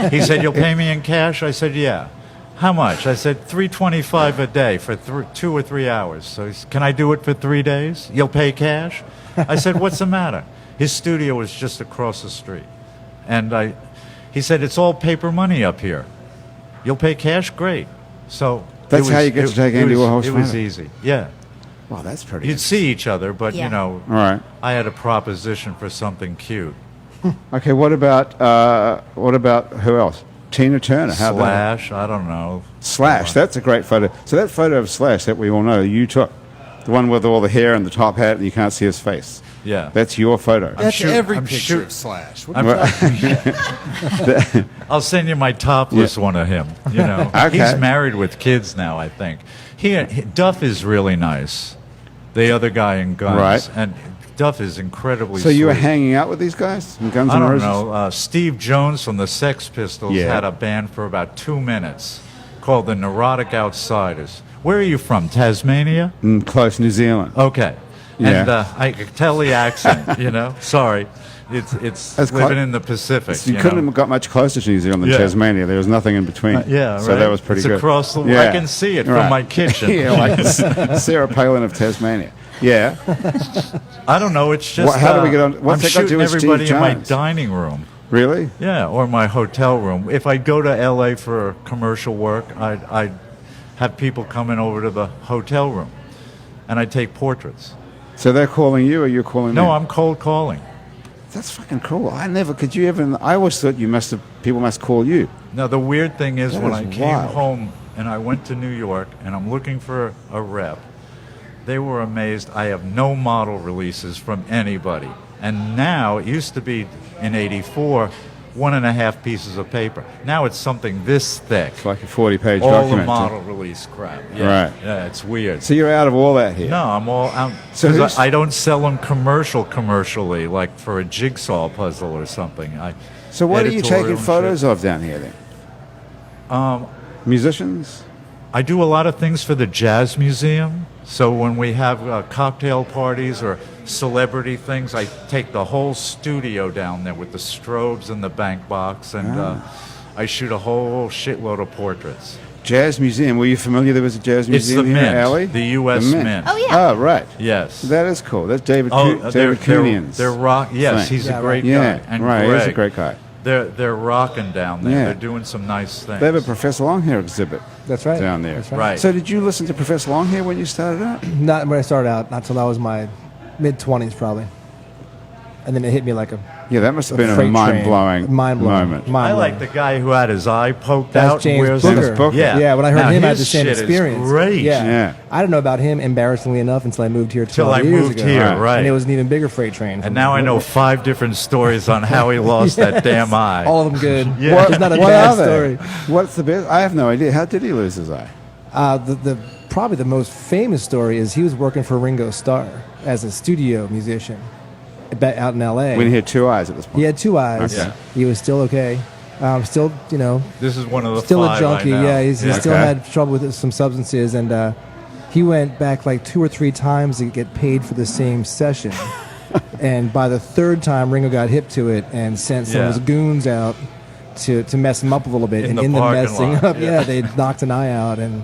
Speaker 2: He said, "You'll pay me in cash?" I said, "Yeah." "How much?" I said, $325 a day for 2 or 3 hours. So he said, "Can I do it for 3 days? You'll pay cash?" I said, "What's the matter?" His studio was just across the street. And he said, "It's all paper money up here. You'll pay cash? Great." So
Speaker 1: That's how you get to take Andy Warhol's
Speaker 2: It was
Speaker 1: photo.
Speaker 2: easy, yeah.
Speaker 1: Wow, that's pretty.
Speaker 2: You'd see each other, but,
Speaker 3: Yeah.
Speaker 2: you know,
Speaker 1: All right.
Speaker 2: I had a proposition for something cute.
Speaker 1: Okay. What about who else? Tina Turner. How about
Speaker 2: Slash, I don't know.
Speaker 1: Slash? That's a great photo. So that photo of Slash that we all know you took, the one with all the hair and the top hat and you can't see his face.
Speaker 2: Yeah.
Speaker 1: That's your photo.
Speaker 5: That's every
Speaker 2: I'm
Speaker 5: picture
Speaker 2: sure-
Speaker 5: of Slash. What
Speaker 2: I'll send you my topless one of him. You know,
Speaker 1: Okay.
Speaker 2: He's married with kids now, I think. Duff is really nice. The other guy in Guns,
Speaker 1: Right.
Speaker 2: and Duff is incredibly.
Speaker 1: So you were
Speaker 2: sweet.
Speaker 1: hanging out with these guys in Guns
Speaker 2: I
Speaker 1: N'
Speaker 2: don't
Speaker 1: Roses?
Speaker 2: know. Steve Jones from the Sex Pistols
Speaker 1: Yeah.
Speaker 2: had a band for about 2 minutes called the Neurotic Outsiders. Where are you from? Tasmania?
Speaker 1: Close, New Zealand.
Speaker 2: Okay.
Speaker 1: Yeah.
Speaker 2: And I could tell the accent, you know. Sorry. It's
Speaker 1: That's
Speaker 2: living
Speaker 1: quite-
Speaker 2: in the Pacific.
Speaker 1: You couldn't
Speaker 2: know?
Speaker 1: have got much closer to New Zealand than
Speaker 2: Yeah.
Speaker 1: Tasmania. There was nothing in between.
Speaker 2: Yeah,
Speaker 1: So
Speaker 2: right?
Speaker 1: that was pretty
Speaker 2: It's
Speaker 1: good.
Speaker 2: across the-
Speaker 1: Yeah.
Speaker 2: I can see it from my kitchen.
Speaker 1: Yeah, like Sarah Palin of Tasmania. Yeah.
Speaker 2: I don't know. It's just
Speaker 1: How do we get on- what's
Speaker 2: I'm
Speaker 1: that got to do
Speaker 2: shooting
Speaker 1: with Steve
Speaker 2: everybody in my
Speaker 1: Jones?
Speaker 2: dining room.
Speaker 1: Really?
Speaker 2: Yeah, or my hotel room. If I go to L.A. for commercial work, I'd have people coming over to the hotel room, and I take portraits.
Speaker 1: So they're calling you or you're calling them?
Speaker 2: No, I'm cold calling.
Speaker 1: That's fucking cool. Could you even, I always thought people must call you.
Speaker 2: Now, the weird thing is
Speaker 1: That
Speaker 2: when
Speaker 1: is
Speaker 2: I came
Speaker 1: wild.
Speaker 2: home and I went to New York and I'm looking for a rep, they were amazed. I have no model releases from anybody. And now, it used to be in '84, 1.5 pieces of paper. Now it's something this thick.
Speaker 1: It's like a 40-page
Speaker 2: All
Speaker 1: document.
Speaker 2: the model release crap. Yeah.
Speaker 1: Right.
Speaker 2: Yeah, it's weird.
Speaker 1: So you're out of all that here?
Speaker 2: No, I'm all out.
Speaker 1: So
Speaker 2: 'cause
Speaker 1: who's-
Speaker 2: I don't sell them commercially, like for a jigsaw puzzle or something.
Speaker 1: So what are you
Speaker 2: editorial
Speaker 1: taking
Speaker 2: and
Speaker 1: photos
Speaker 2: shit.
Speaker 1: of down here then? Musicians?
Speaker 2: I do a lot of things for the Jazz Museum. So when we have cocktail parties or celebrity things, I take the whole studio down there with the strobes and the bank box, and I shoot a whole shitload of portraits.
Speaker 1: Jazz Museum. Were you familiar there was a jazz
Speaker 2: It's
Speaker 1: museum
Speaker 2: the
Speaker 1: here,
Speaker 2: Mint,
Speaker 1: Allie?
Speaker 2: the U.S. Mint.
Speaker 3: Oh, yeah.
Speaker 1: Oh, right.
Speaker 2: Yes.
Speaker 1: That is cool. That's David
Speaker 2: they're
Speaker 1: Cunian's
Speaker 2: rock. Yes,
Speaker 1: thing.
Speaker 2: he's
Speaker 4: Yeah,
Speaker 2: a great
Speaker 1: Yeah,
Speaker 2: guy. And
Speaker 1: right.
Speaker 2: Greg,
Speaker 1: He's a great guy.
Speaker 2: They're rocking down there.
Speaker 1: Yeah.
Speaker 2: They're doing some nice things.
Speaker 1: They have a Professor Longhair exhibit
Speaker 4: That's right.
Speaker 1: down there.
Speaker 4: That's
Speaker 2: Right.
Speaker 1: So did you listen to Professor Longhair when you started out?
Speaker 4: Not when I started out, not till I was my mid-20s probably. And then it hit me like a
Speaker 1: Yeah, that must have been a
Speaker 4: freight train.
Speaker 1: mind-blowing
Speaker 4: Mind-blowing.
Speaker 1: moment.
Speaker 2: I
Speaker 4: Mind-blowing.
Speaker 2: like the guy who had his eye poked
Speaker 4: That's
Speaker 2: out.
Speaker 4: James
Speaker 2: Wears
Speaker 4: Booker.
Speaker 2: his-
Speaker 1: Booker.
Speaker 2: Yeah.
Speaker 4: when I heard
Speaker 2: Now,
Speaker 4: him, I had
Speaker 2: his
Speaker 4: the same
Speaker 2: shit is
Speaker 4: experience.
Speaker 2: great.
Speaker 1: Yeah.
Speaker 4: I didn't know about him, embarrassingly enough, until I moved here
Speaker 2: Till
Speaker 4: 12
Speaker 2: I
Speaker 4: years
Speaker 2: moved
Speaker 4: ago.
Speaker 2: here, right.
Speaker 4: And it was an even bigger freight train.
Speaker 2: And
Speaker 4: from
Speaker 2: now I know
Speaker 4: Booker.
Speaker 2: 5 different stories on how he lost that damn eye.
Speaker 4: All of them good.
Speaker 2: Yeah.
Speaker 4: There's not a
Speaker 1: What
Speaker 4: bad
Speaker 1: are they?
Speaker 4: story.
Speaker 1: What's the best? I have no idea. How did he lose his eye?
Speaker 4: The probably the most famous story is he was working for Ringo Starr as a studio musician out in L.A.
Speaker 1: When he had 2 eyes at this point.
Speaker 4: He had 2 eyes.
Speaker 2: Okay.
Speaker 4: He was still okay. Still,
Speaker 2: This is one of the
Speaker 4: still
Speaker 2: 5
Speaker 4: a junkie.
Speaker 2: I know.
Speaker 4: Yeah, he still
Speaker 1: Okay.
Speaker 4: had trouble with some substances, and he went back like 2 or 3 times to get paid for the same session. And by the 3rd time, Ringo got hip to it and sent some of
Speaker 2: Yeah.
Speaker 4: his goons out to mess him up a little bit.
Speaker 2: In
Speaker 4: and
Speaker 2: the
Speaker 4: in the
Speaker 2: parking
Speaker 4: messing
Speaker 2: lot,
Speaker 4: up,
Speaker 2: yeah.
Speaker 4: they knocked an eye out. And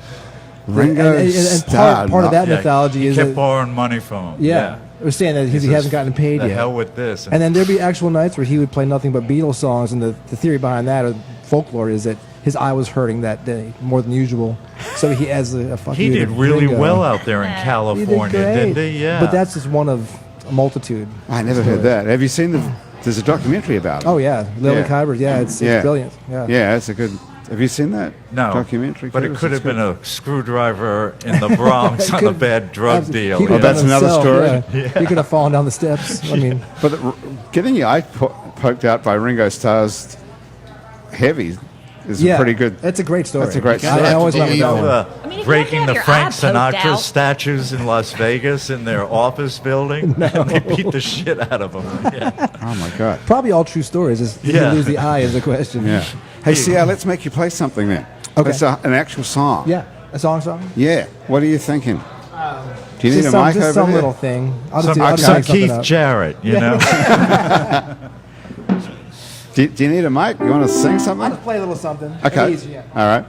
Speaker 1: Ringo
Speaker 4: and part of that mythology
Speaker 2: he
Speaker 4: is
Speaker 2: kept
Speaker 4: that,
Speaker 2: borrowing money from him.
Speaker 4: yeah, we're saying that he
Speaker 2: says,
Speaker 4: hasn't gotten paid
Speaker 2: the
Speaker 4: yet.
Speaker 2: hell with this.
Speaker 4: And then there'd be actual nights where he would play nothing but Beatles songs, and the theory behind that, or folklore, is that his eye was hurting that day more than usual. So he has a fuck
Speaker 2: he
Speaker 4: you
Speaker 2: did
Speaker 4: to
Speaker 2: really
Speaker 4: Ringo.
Speaker 2: well out there in
Speaker 3: He did
Speaker 2: California, didn't he? Yeah.
Speaker 4: But that's just one of a multitude.
Speaker 1: I never heard that. Have you seen there's a documentary about it?
Speaker 4: Oh yeah, Lily
Speaker 1: Yeah.
Speaker 4: Kybers. Yeah, it's
Speaker 1: Yeah.
Speaker 4: brilliant. Yeah.
Speaker 1: Yeah, it's a good. Have you seen that
Speaker 2: no
Speaker 1: documentary?
Speaker 2: but it
Speaker 1: Curtis?
Speaker 2: could have
Speaker 1: It's
Speaker 2: been a screwdriver in the Bronx on a
Speaker 4: Could've-
Speaker 2: bad drug
Speaker 4: Absolutely.
Speaker 2: deal.
Speaker 4: He could've
Speaker 1: Oh, that's
Speaker 4: done
Speaker 1: another
Speaker 4: himself,
Speaker 1: story?
Speaker 4: Yeah. He could have fallen down the steps. I mean,
Speaker 1: But getting your eye poked out by Ringo Starr's heavy is a pretty good.
Speaker 4: That's a great story.
Speaker 1: That's a great
Speaker 4: I
Speaker 1: story.
Speaker 4: always loved
Speaker 5: You
Speaker 4: that
Speaker 5: know,
Speaker 4: one.
Speaker 3: I mean, if you
Speaker 2: breaking
Speaker 3: have
Speaker 2: the
Speaker 3: your
Speaker 2: Frank
Speaker 3: eye poked
Speaker 2: Sinatra
Speaker 3: out-
Speaker 2: statues in Las Vegas in their office building. And they beat the shit out of them. Yeah.
Speaker 1: Oh my God.
Speaker 4: Probably all true stories. Just you
Speaker 2: Yeah.
Speaker 4: lose the eye is the question.
Speaker 1: Yeah. Hey, CR, let's make you play something then.
Speaker 4: Okay.
Speaker 1: It's an actual song.
Speaker 4: Yeah. A song.
Speaker 1: Yeah. What are you thinking? Do you need
Speaker 4: Just
Speaker 1: a
Speaker 4: some,
Speaker 1: mic
Speaker 4: just
Speaker 1: over
Speaker 4: some
Speaker 1: there?
Speaker 4: little thing. I'll just,
Speaker 2: Some,
Speaker 4: I'll just
Speaker 2: some
Speaker 4: make something
Speaker 2: Keith
Speaker 4: up.
Speaker 2: Jarrett, you know.
Speaker 1: Do you need a mic? You want to sing something?
Speaker 4: I'll just play a little something.
Speaker 1: Okay.
Speaker 4: Easy, yeah.
Speaker 1: All right.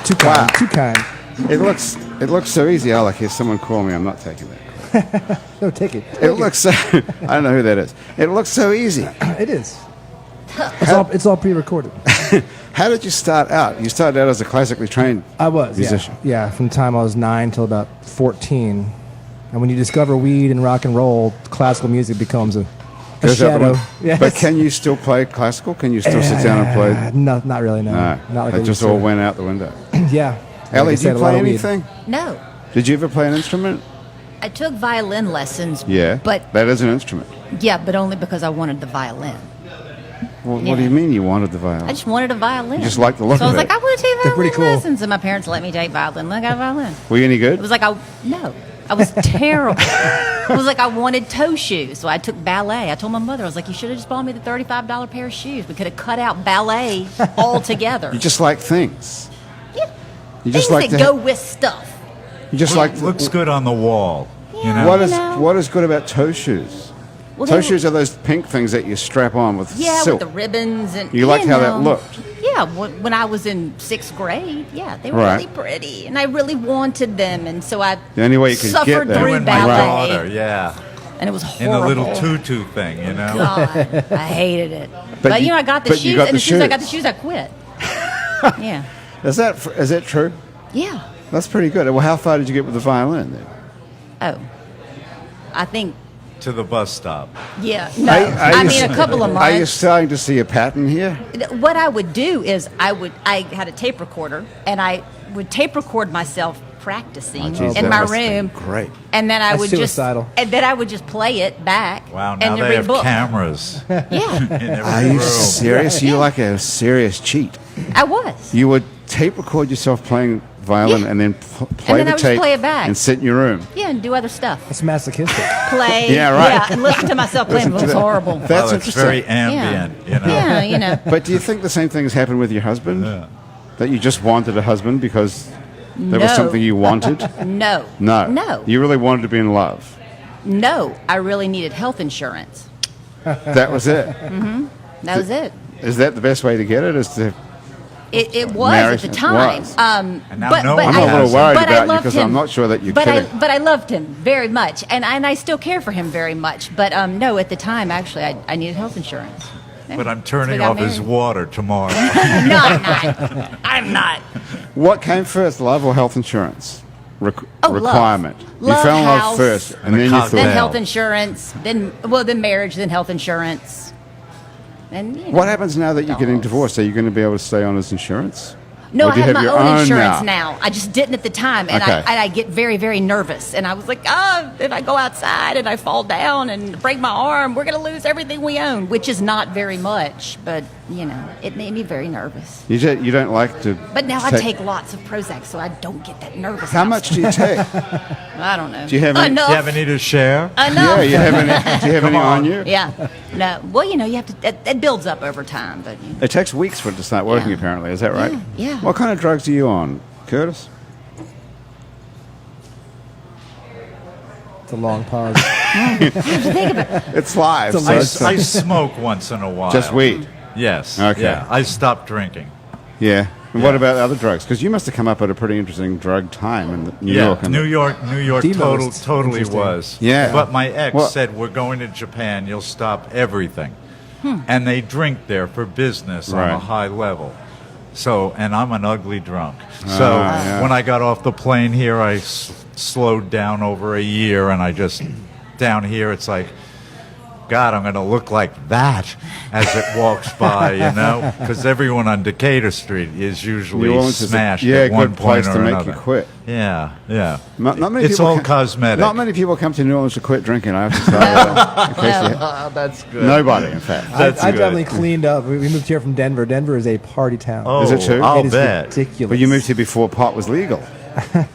Speaker 4: Too kind.
Speaker 1: Wow.
Speaker 4: Too kind.
Speaker 1: It looks so easy. Oh, like, here's someone call me. I'm not taking that.
Speaker 4: No, take it.
Speaker 1: It looks so. I don't know who that is. It looks so easy.
Speaker 4: It is. It's all pre-recorded.
Speaker 1: How did you start out? You started out as a classically trained
Speaker 4: I was
Speaker 1: musician.
Speaker 4: Yeah, from the time I was 9 till about 14. And when you discover weed and rock and roll, classical music becomes a
Speaker 1: Goes out the
Speaker 4: shadow.
Speaker 1: window.
Speaker 4: Yes.
Speaker 1: But can you still play classical? Can you still sit down and play?
Speaker 4: No, not really. No,
Speaker 1: No,
Speaker 4: not like
Speaker 1: it
Speaker 4: I
Speaker 1: just
Speaker 4: used
Speaker 1: all
Speaker 4: to.
Speaker 1: went out the window.
Speaker 4: Yeah.
Speaker 1: Ellie,
Speaker 4: I
Speaker 1: did you
Speaker 4: said, a lot
Speaker 1: play
Speaker 4: of weed.
Speaker 1: anything?
Speaker 3: No.
Speaker 1: Did you ever play an instrument?
Speaker 3: I took violin lessons.
Speaker 1: Yeah.
Speaker 3: But
Speaker 1: that is an instrument.
Speaker 3: yeah, but only because I wanted the violin.
Speaker 1: Well,
Speaker 3: Yeah.
Speaker 1: What do you mean you wanted the violin?
Speaker 3: I just wanted a violin.
Speaker 1: You just like the look
Speaker 3: so I
Speaker 1: of
Speaker 3: was
Speaker 1: it.
Speaker 3: like, I want to take
Speaker 4: They're pretty
Speaker 3: violin
Speaker 4: cool.
Speaker 3: lessons, and my parents let me take violin. I got a violin.
Speaker 1: Were you any good?
Speaker 3: It was like no, I was terrible. It was like I wanted toe shoes, so I took ballet. I told my mother, I was like, you should have just bought me the $35 pair of shoes. We could have cut out ballet altogether.
Speaker 1: You just like things.
Speaker 3: Yeah.
Speaker 1: You just
Speaker 3: Things
Speaker 1: like
Speaker 3: that
Speaker 1: to
Speaker 3: go with stuff.
Speaker 1: You just like to,
Speaker 2: Looks good on the wall. You
Speaker 3: Yeah.
Speaker 2: know?
Speaker 1: What is
Speaker 3: You know.
Speaker 1: what is good about toe shoes?
Speaker 3: Well,
Speaker 1: Toe
Speaker 3: they-
Speaker 1: shoes are those pink things that you strap on with
Speaker 3: Yeah,
Speaker 1: silk.
Speaker 3: with the ribbons and
Speaker 1: You liked how that looked.
Speaker 3: Yeah, when I was in 6th grade, yeah, they were
Speaker 1: Right.
Speaker 3: really pretty, and I really wanted them, and so I
Speaker 1: The only way you could get
Speaker 3: suffered
Speaker 1: them.
Speaker 3: through
Speaker 2: You and my
Speaker 3: ballet.
Speaker 2: daughter, yeah.
Speaker 3: and it was
Speaker 2: In
Speaker 3: horrible.
Speaker 2: the little tutu thing, you know.
Speaker 3: God, I hated it.
Speaker 1: But
Speaker 3: But,
Speaker 1: you-
Speaker 3: I got the
Speaker 1: but you
Speaker 3: shoes,
Speaker 1: got
Speaker 3: and
Speaker 1: the
Speaker 3: as soon as I got the
Speaker 1: shoes.
Speaker 3: shoes, I quit. Yeah,
Speaker 1: Is that true?
Speaker 3: yeah.
Speaker 1: That's pretty good. Well, how far did you get with the violin then?
Speaker 3: Oh, I think.
Speaker 2: To the bus stop.
Speaker 3: Yeah, no. I mean, a couple of
Speaker 1: Are you
Speaker 3: months.
Speaker 1: starting to see a pattern here?
Speaker 3: What I would do is I had a tape recorder, and I would tape record myself practicing
Speaker 1: geez,
Speaker 3: in
Speaker 1: that
Speaker 3: my
Speaker 1: must have been
Speaker 3: room.
Speaker 1: great.
Speaker 3: And then I
Speaker 4: That's
Speaker 3: would
Speaker 4: suicidal.
Speaker 3: just play it back.
Speaker 2: Wow,
Speaker 3: and
Speaker 2: now
Speaker 3: then
Speaker 2: they
Speaker 3: read a
Speaker 2: have
Speaker 3: book.
Speaker 2: cameras
Speaker 3: Yeah,
Speaker 2: in every
Speaker 1: Are you
Speaker 2: room.
Speaker 1: serious? You're like a serious cheat.
Speaker 3: I was.
Speaker 1: You would tape record yourself playing violin
Speaker 3: Yeah.
Speaker 1: and then play
Speaker 3: then
Speaker 1: the
Speaker 3: I would just
Speaker 1: tape
Speaker 3: play it back.
Speaker 1: and sit in your room.
Speaker 3: Yeah, and do other stuff.
Speaker 4: That's masochistic.
Speaker 3: Play.
Speaker 1: Yeah, right.
Speaker 3: and listen to myself playing. It
Speaker 1: Listen to
Speaker 3: was
Speaker 1: that.
Speaker 3: horrible.
Speaker 1: That's
Speaker 2: Well, it's
Speaker 1: interesting.
Speaker 2: very ambient, you know.
Speaker 3: Yeah, you know.
Speaker 1: But do you think the same thing has happened with your husband?
Speaker 2: Yeah.
Speaker 1: That you just wanted a husband because there was
Speaker 3: No.
Speaker 1: something you wanted?
Speaker 3: No.
Speaker 1: No.
Speaker 3: No.
Speaker 1: You really wanted to be in love.
Speaker 3: No. I really needed health insurance.
Speaker 1: That was it.
Speaker 3: That was it.
Speaker 1: Is that the best way to get it? Is to
Speaker 3: It was
Speaker 1: Marriage
Speaker 3: at the time.
Speaker 1: was.
Speaker 2: And now no one
Speaker 1: I'm a
Speaker 2: has
Speaker 1: little
Speaker 2: it.
Speaker 1: worried
Speaker 3: but I
Speaker 1: about you
Speaker 3: loved
Speaker 1: because
Speaker 3: him.
Speaker 1: I'm not sure that you're
Speaker 3: but
Speaker 1: kidding.
Speaker 3: I loved him very much, and I still care for him very much. But no, at the time, actually, I needed health insurance. Yeah,
Speaker 2: But I'm
Speaker 3: that's what
Speaker 2: turning
Speaker 3: got
Speaker 2: off his
Speaker 3: married.
Speaker 2: water tomorrow.
Speaker 3: No, I'm not. I'm not.
Speaker 1: What came first, love or health insurance?
Speaker 3: Love.
Speaker 1: Requirement. You
Speaker 3: Love,
Speaker 1: fell in love
Speaker 3: house,
Speaker 1: first, and
Speaker 2: and a
Speaker 1: then you
Speaker 2: cocktail.
Speaker 1: thought.
Speaker 3: Then
Speaker 2: Well.
Speaker 3: health insurance. Then marriage. Then health insurance. And you know,
Speaker 1: What happens now that you're getting
Speaker 3: dolls.
Speaker 1: divorced? Are you going to be able to stay on as insurance?
Speaker 3: No,
Speaker 1: Or
Speaker 3: I
Speaker 1: do you
Speaker 3: have
Speaker 1: have
Speaker 3: my
Speaker 1: your
Speaker 3: own
Speaker 1: own
Speaker 3: insurance
Speaker 1: now?
Speaker 3: now. I just didn't at the time, and
Speaker 1: Okay.
Speaker 3: I get very, very nervous. And I was like, if I go outside and I fall down and break my arm, we're going to lose everything we own, which is not very much, but it made me very nervous.
Speaker 1: You don't like to.
Speaker 3: But now I take lots of Prozac, so I don't get that nervous.
Speaker 1: How much do you take?
Speaker 3: I don't know.
Speaker 1: Do you have any-
Speaker 3: enough?
Speaker 2: Do you have any to share?
Speaker 3: Enough.
Speaker 1: Yeah, you have any? Do you have any on you?
Speaker 3: Yeah. No. Well, you have to. It builds up over time, but.
Speaker 1: It takes weeks for it to start working.
Speaker 3: Yeah.
Speaker 1: Apparently, is that right?
Speaker 3: Yeah.
Speaker 1: What kind of drugs are you on, Curtis?
Speaker 4: It's a long pause.
Speaker 1: It's live.
Speaker 4: It's a
Speaker 1: so
Speaker 2: I,
Speaker 1: it's,
Speaker 2: I smoke once in a while.
Speaker 1: just weed.
Speaker 2: Yes.
Speaker 1: Okay.
Speaker 2: Yeah. I stopped drinking.
Speaker 1: Yeah. And what
Speaker 2: Yeah.
Speaker 1: about other drugs? Because you must have come up at a pretty interesting drug time in New
Speaker 2: Yeah,
Speaker 1: York. and-
Speaker 2: New York
Speaker 4: Demos.
Speaker 2: totally
Speaker 4: Interesting.
Speaker 2: was.
Speaker 1: Yeah.
Speaker 2: But my ex
Speaker 1: Well-
Speaker 2: said, we're going to Japan, you'll stop everything. And they drink there for business on
Speaker 1: Right.
Speaker 2: a high level. So, and I'm an ugly drunk. So
Speaker 1: yeah.
Speaker 2: when I got off the plane here, I slowed down over a year, and I just, down here, it's like, God, I'm going to look like that as it walks by, because everyone on Decatur Street is usually
Speaker 1: New Orleans is a
Speaker 2: smashed
Speaker 1: yeah,
Speaker 2: at one
Speaker 1: good place
Speaker 2: point
Speaker 1: to
Speaker 2: or
Speaker 1: make
Speaker 2: another.
Speaker 1: you quit.
Speaker 2: Yeah, yeah.
Speaker 1: Not many
Speaker 2: It's
Speaker 1: people
Speaker 2: all
Speaker 1: come-
Speaker 2: cosmetic.
Speaker 1: Not many people come to New Orleans to quit drinking. I have to say, in case you-
Speaker 2: That's good.
Speaker 1: nobody, in fact.
Speaker 2: That's
Speaker 4: I
Speaker 2: good.
Speaker 4: definitely cleaned up. We moved here from Denver. Denver is a party town.
Speaker 2: Oh,
Speaker 1: Is it true?
Speaker 2: I'll
Speaker 4: it is
Speaker 2: bet.
Speaker 4: ridiculous.
Speaker 1: But you moved here before pot was legal.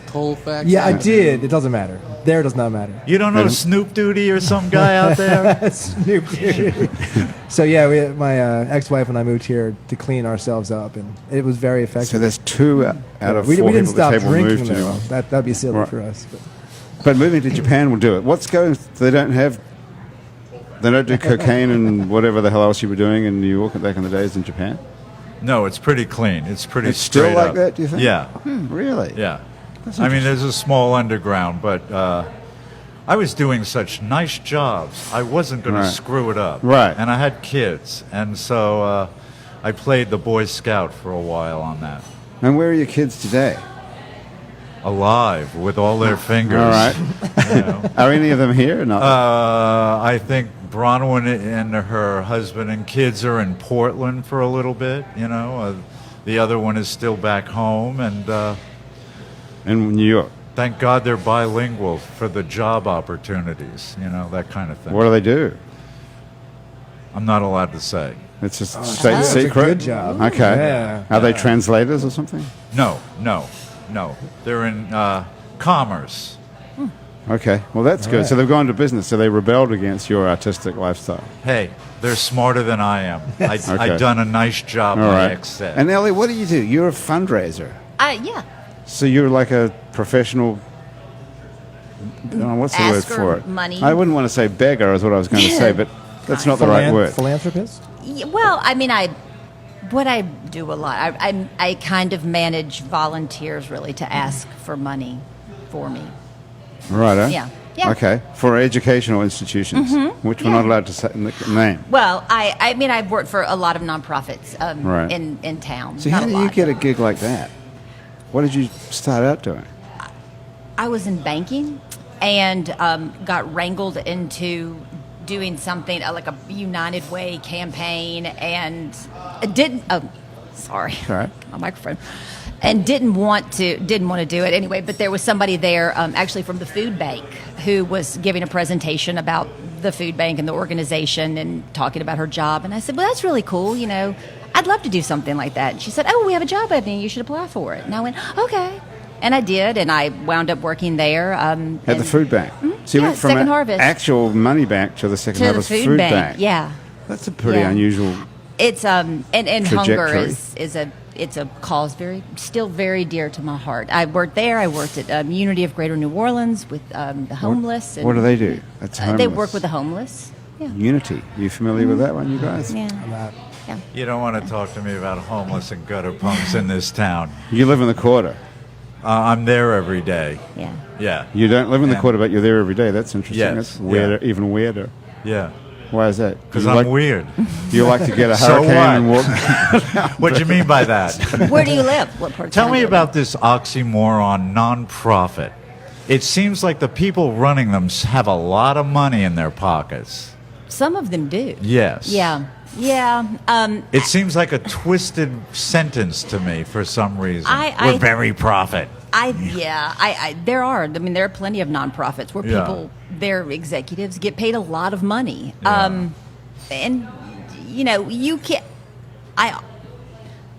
Speaker 5: Toll facts.
Speaker 4: Yeah, I did. It doesn't matter. There, it does not matter.
Speaker 2: You don't know Snoop Duty or some guy out there?
Speaker 4: Snoop Dogg. So yeah, my ex-wife and I moved here to clean ourselves up, and it was very effective.
Speaker 1: So there's two out of
Speaker 4: we
Speaker 1: four
Speaker 4: didn't
Speaker 1: people at
Speaker 4: stop
Speaker 1: the table
Speaker 4: drinking
Speaker 1: moved to New
Speaker 4: though.
Speaker 1: Orleans.
Speaker 4: That'd be silly
Speaker 1: Right.
Speaker 4: for us.
Speaker 1: But moving to Japan will do it. What's going? They don't do cocaine and whatever the hell else you were doing in New York back in the days in Japan.
Speaker 2: No, it's pretty clean. It's pretty
Speaker 1: It's still
Speaker 2: straight
Speaker 1: like
Speaker 2: up.
Speaker 1: that, do you think?
Speaker 2: Yeah,
Speaker 1: Really?
Speaker 2: yeah. I mean, there's a small underground, but I was doing such nice jobs. I wasn't going
Speaker 1: Right.
Speaker 2: to screw it up.
Speaker 1: Right.
Speaker 2: And I had kids, and so I played the Boy Scout for a while on that.
Speaker 1: And where are your kids today?
Speaker 2: Alive with all their fingers.
Speaker 1: All right.
Speaker 2: You know.
Speaker 1: Are any of them here or not?
Speaker 2: I think Bronwyn and her husband and kids are in Portland for a little bit. The other one is still back home, and
Speaker 1: in New York.
Speaker 2: thank God they're bilingual for the job opportunities. That kind of thing.
Speaker 1: What do they do?
Speaker 2: I'm not allowed to say.
Speaker 1: It's just state
Speaker 4: That's a
Speaker 1: secret.
Speaker 4: good job.
Speaker 1: Okay.
Speaker 4: Yeah.
Speaker 1: Are they translators or something?
Speaker 2: No. They're in commerce.
Speaker 1: Okay. Well, that's good. So they've gone to business. So they rebelled against your artistic lifestyle.
Speaker 2: Hey, they're smarter than I am. I've done a nice job,
Speaker 1: All
Speaker 2: my
Speaker 1: right.
Speaker 2: ex said.
Speaker 1: And Ellie, what do you do? You're a fundraiser.
Speaker 3: Yeah.
Speaker 1: So you're like a professional. What's the word
Speaker 3: Asker
Speaker 1: for it?
Speaker 3: money.
Speaker 1: I wouldn't want to say beggar, is what I was going to say, but that's not the right word.
Speaker 4: Philanthropist.
Speaker 3: Yeah, well, I mean, what I do a lot, I kind of manage volunteers really to ask for money for me.
Speaker 1: Right.
Speaker 3: Yeah. Yeah.
Speaker 1: Okay. For educational institutions, which we're not allowed to say name.
Speaker 3: Well, I mean, I've worked for a lot of nonprofits
Speaker 1: Right.
Speaker 3: in town.
Speaker 1: So
Speaker 3: Not
Speaker 1: how
Speaker 3: a
Speaker 1: do you
Speaker 3: lot,
Speaker 1: get
Speaker 3: but
Speaker 1: a gig like that? What did you start out doing?
Speaker 3: I was in banking and got wrangled into doing something like a United Way campaign and didn't. Oh, sorry,
Speaker 1: All right.
Speaker 3: my microphone. And didn't want to do it anyway. But there was somebody there, actually from the food bank, who was giving a presentation about the food bank and the organization and talking about her job. And I said, "Well, that's really cool. You know, I'd love to do something like that." And she said, "Oh, we have a job opening. You should apply for it." And I went, "Okay." And I did, and I wound up working there
Speaker 1: At the food bank. So you went from
Speaker 3: Second
Speaker 1: an
Speaker 3: Harvest
Speaker 1: actual money bank to the Second
Speaker 3: to the
Speaker 1: Harvest
Speaker 3: food bank. Yeah,
Speaker 1: That's a pretty
Speaker 3: Yeah.
Speaker 1: unusual.
Speaker 3: it's and hunger
Speaker 1: Trajectory.
Speaker 3: is a cause still very dear to my heart. I worked there. I worked at Unity of Greater New Orleans with the homeless.
Speaker 1: What do they do? That's homeless.
Speaker 3: They work with the homeless. Yeah.
Speaker 1: Unity. You familiar with that one, you guys?
Speaker 3: Yeah.
Speaker 4: I'm not.
Speaker 3: Yeah.
Speaker 2: You don't want to talk to me about homeless and gutter punks in this town.
Speaker 1: You live in the quarter.
Speaker 2: I'm there every day.
Speaker 3: Yeah.
Speaker 2: Yeah.
Speaker 1: You don't live in the
Speaker 2: Yeah.
Speaker 1: quarter, but you're there every day. That's interesting.
Speaker 2: Yes.
Speaker 1: That's weirder,
Speaker 2: Yeah.
Speaker 1: even weirder.
Speaker 2: Yeah.
Speaker 1: Why is that?
Speaker 2: Because
Speaker 1: You
Speaker 2: I'm
Speaker 1: like,
Speaker 2: weird.
Speaker 1: You like to get a
Speaker 2: So
Speaker 1: hurricane
Speaker 2: what?
Speaker 1: and walk.
Speaker 2: What do you mean by that?
Speaker 3: Where do you live? What part of
Speaker 2: Tell
Speaker 3: town
Speaker 2: me
Speaker 3: do you
Speaker 2: about this oxymoron nonprofit. It seems like the people running them have a lot of money in their pockets.
Speaker 3: live? Some of them do.
Speaker 2: Yes.
Speaker 3: Yeah. Yeah.
Speaker 2: It seems like a twisted sentence to me for some reason. We're very profit.
Speaker 3: There are. I mean, there are plenty of nonprofits where
Speaker 2: Yeah.
Speaker 3: people, their executives, get paid a lot of money.
Speaker 2: Yeah.
Speaker 3: And you know, you can't.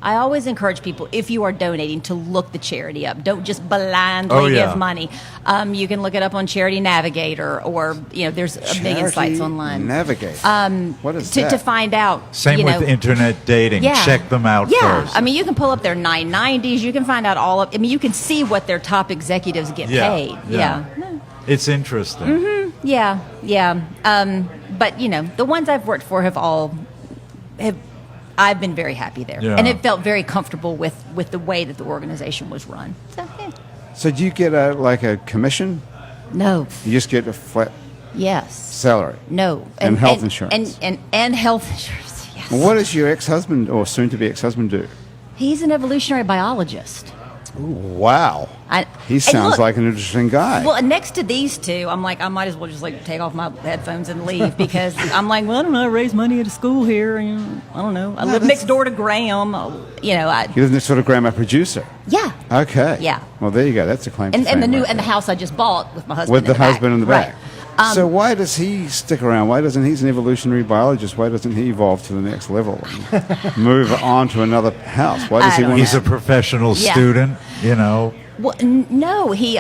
Speaker 3: I always encourage people, if you are donating, to look the charity up. Don't just blindly give money. You can look it up on Charity Navigator, or there's a million sites online.
Speaker 1: Navigator. What is that?
Speaker 3: To find out.
Speaker 2: Same with internet dating.
Speaker 3: Yeah.
Speaker 2: Check them out first.
Speaker 3: I mean, you can pull up their 990s. You can find out you can see what their top executives get paid. Yeah.
Speaker 2: It's interesting.
Speaker 3: Yeah. But the ones I've worked for I've been very happy there,
Speaker 2: Yeah.
Speaker 3: and it felt very comfortable with the way that the organization was run. So, yeah.
Speaker 1: So do you get a commission?
Speaker 3: No.
Speaker 1: You just get a flat
Speaker 3: Yes.
Speaker 1: salary?
Speaker 3: No.
Speaker 1: And health insurance.
Speaker 3: And health insurance. Yes.
Speaker 1: What does your ex-husband or soon-to-be ex-husband do?
Speaker 3: He's an evolutionary biologist.
Speaker 1: Wow.
Speaker 3: And
Speaker 1: He sounds
Speaker 3: look,
Speaker 1: like an interesting guy.
Speaker 3: Well, and next to these two, I'm like, I might as well just take off my headphones and leave, because I'm like, well, I don't know, I raise money at a school here. I don't know. I live next door to Graham.
Speaker 1: He lives next door to Graham, a producer.
Speaker 3: Yeah.
Speaker 1: Okay.
Speaker 3: Yeah.
Speaker 1: Well, there you go. That's a claim to
Speaker 3: And
Speaker 1: fame
Speaker 3: the new
Speaker 1: right
Speaker 3: and the
Speaker 1: there.
Speaker 3: house I just bought with my husband.
Speaker 1: With the husband in the back.
Speaker 3: Right.
Speaker 1: So why does he stick around? Why doesn't he's an evolutionary biologist? Why doesn't he evolve to the next level and move on to another house? Why does he want
Speaker 2: He's a professional student,
Speaker 3: Well, no, he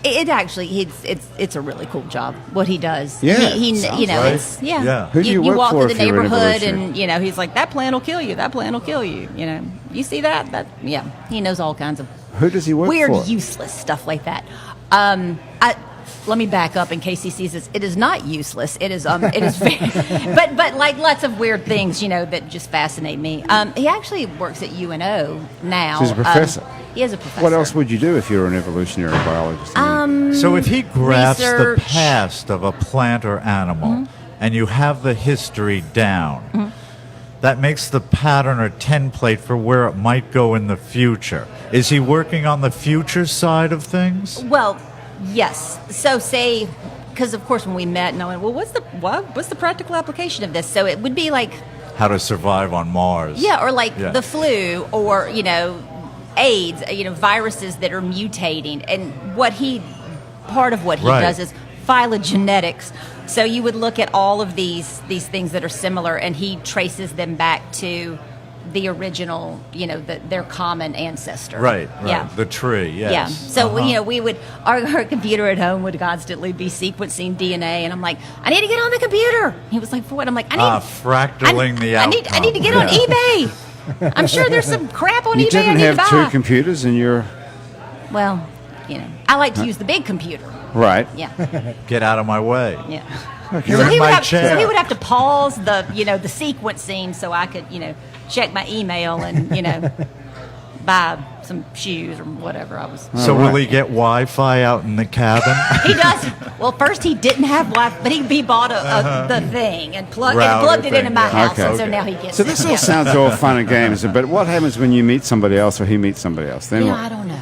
Speaker 3: it's a really cool job what he does.
Speaker 1: Yeah,
Speaker 3: he
Speaker 1: sounds
Speaker 2: right.
Speaker 3: it's
Speaker 1: Who do you work
Speaker 3: walk
Speaker 1: for
Speaker 3: through the
Speaker 1: if you're an
Speaker 3: neighborhood
Speaker 1: evolutionary?
Speaker 3: and he's like, that plant will kill you. That plant will kill you. You see that he knows all kinds of
Speaker 1: Who does he work
Speaker 3: weird,
Speaker 1: for?
Speaker 3: useless stuff like that. Let me back up in case he sees this. It is not useless. It is very, but like lots of weird things, that just fascinate me. He actually works at UNO now.
Speaker 1: So he's a professor.
Speaker 3: He is a professor.
Speaker 1: What else would you do if you were an evolutionary biologist?
Speaker 2: So if he grasps
Speaker 3: Research.
Speaker 2: the past of a plant or animal and you have the history down, that makes the pattern or template for where it might go in the future. Is he working on the future side of things?
Speaker 3: Well, yes. So say, because of course when we met, and I went, well, what's the practical application of this? So it would be like,
Speaker 2: How to survive on Mars.
Speaker 3: yeah, or like
Speaker 2: Yeah.
Speaker 3: the flu, or AIDS, viruses that are mutating, and part of what he
Speaker 2: Right.
Speaker 3: does is phylogenetics. So you would look at all of these things that are similar, and he traces them back to the original, their common ancestor.
Speaker 2: Right.
Speaker 3: Yeah.
Speaker 2: The tree, yes.
Speaker 3: Yeah. So we would our computer at home would constantly be sequencing DNA, and I'm like, I need to get on the computer. He was like, for what? I'm like, I need
Speaker 2: fractaling the outcome.
Speaker 3: I need to get on eBay. I'm sure there's some crap on
Speaker 1: You
Speaker 3: eBay I
Speaker 1: didn't
Speaker 3: need
Speaker 1: have
Speaker 3: to
Speaker 1: two
Speaker 3: buy.
Speaker 1: computers in your...
Speaker 3: Well, I like to use the big computer.
Speaker 1: Right.
Speaker 3: Yeah.
Speaker 2: Get out of my way.
Speaker 3: Yeah.
Speaker 2: You're in my chair.
Speaker 3: So he would have to pause the sequencing so I could check my email and buy some shoes or whatever. I was.
Speaker 2: So will he get Wi-Fi out in the cabin?
Speaker 3: He does. Well, first he didn't have Wi-Fi, but he bought the thing and plugged it into my house, and so now he gets.
Speaker 1: So
Speaker 3: it.
Speaker 1: this all sounds all fun and games, but what happens when you meet somebody else or he meets somebody else? Then what?
Speaker 3: I don't know.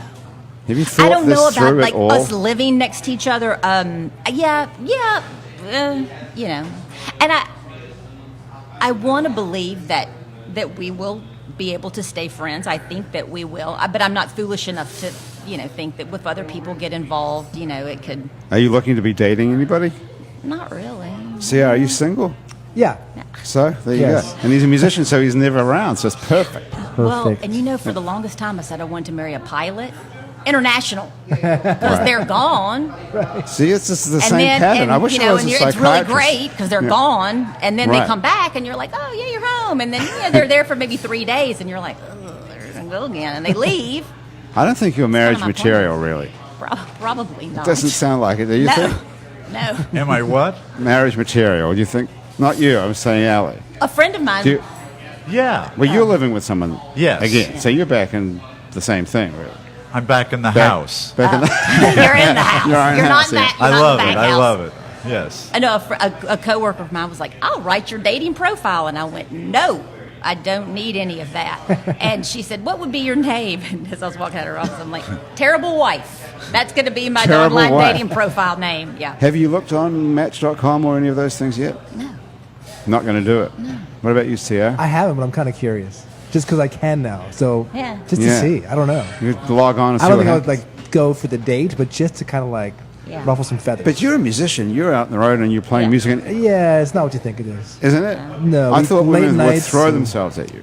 Speaker 1: Have you thought
Speaker 3: I don't
Speaker 1: this
Speaker 3: know about
Speaker 1: through
Speaker 3: like
Speaker 1: at all?
Speaker 3: us living next to each other. You know, and I want to believe that we will be able to stay friends. I think that we will, but I'm not foolish enough to think that if other people get involved, it could.
Speaker 1: Are you looking to be dating anybody?
Speaker 3: Not really.
Speaker 1: CR, are you single?
Speaker 4: Yeah.
Speaker 1: So there you
Speaker 4: Yes.
Speaker 1: go. And he's a musician, so he's never around, so it's perfect.
Speaker 3: Well, and for the longest time I said I wanted to marry a pilot. International, because they're gone.
Speaker 1: See, it's just the
Speaker 3: And
Speaker 1: same
Speaker 3: then,
Speaker 1: pattern.
Speaker 3: and,
Speaker 1: I wish I was a
Speaker 3: it's really
Speaker 1: psychiatrist.
Speaker 3: great because they're gone, and then they
Speaker 1: Right.
Speaker 3: come back, and you're like, oh yeah, you're home, and then they're there for maybe 3 days, and you're like, oh, they're gonna go again, and they leave.
Speaker 1: I don't think you're marriage
Speaker 3: my
Speaker 1: material, really.
Speaker 3: Probably not.
Speaker 1: Doesn't sound like it, do you
Speaker 3: no,
Speaker 1: think?
Speaker 3: no.
Speaker 2: Am I what?
Speaker 1: Marriage material, do you think? Not you, I'm saying Allie.
Speaker 3: A friend of mine.
Speaker 1: Do you,
Speaker 2: Yeah.
Speaker 1: well, you're living with someone
Speaker 2: Yes.
Speaker 1: again, so you're back in the same thing, really.
Speaker 2: I'm back in the house.
Speaker 1: Back in the,
Speaker 3: You're in the house.
Speaker 1: You're in
Speaker 3: You're
Speaker 1: the
Speaker 3: not
Speaker 1: house,
Speaker 3: back.
Speaker 1: yeah.
Speaker 3: You're
Speaker 2: I
Speaker 3: not
Speaker 2: love
Speaker 3: in the
Speaker 2: it.
Speaker 3: back
Speaker 2: I
Speaker 3: house.
Speaker 2: love it. Yes.
Speaker 3: I know a coworker of mine was like, "I'll write your dating profile," and I went, "No, I don't need any of that." And she said, "What would be your name?" And as I was walking out of her office, I'm like, "Terrible wife." That's going to be my
Speaker 1: Terrible
Speaker 3: online
Speaker 1: wife.
Speaker 3: dating profile name. Yeah.
Speaker 1: Have you looked on Match.com or any of those things yet?
Speaker 3: No.
Speaker 1: Not going to do it. No. What about you, CR?
Speaker 4: I haven't, but I'm kind of curious. Just because I can now. So
Speaker 3: Yeah.
Speaker 4: just
Speaker 1: Yeah.
Speaker 4: to see. I don't know.
Speaker 1: You log on and see
Speaker 4: I don't
Speaker 1: what
Speaker 4: think I would
Speaker 1: happens.
Speaker 4: go for the date, but just to kind of
Speaker 3: Yeah.
Speaker 4: ruffle some feathers.
Speaker 1: But you're a musician. You're out on the road and you're playing
Speaker 3: Yeah.
Speaker 1: music, and,
Speaker 4: Yeah, it's not what you think it is.
Speaker 1: isn't it?
Speaker 4: No,
Speaker 1: I thought
Speaker 4: late
Speaker 1: women would
Speaker 4: nights
Speaker 1: throw
Speaker 4: and-
Speaker 1: themselves at you.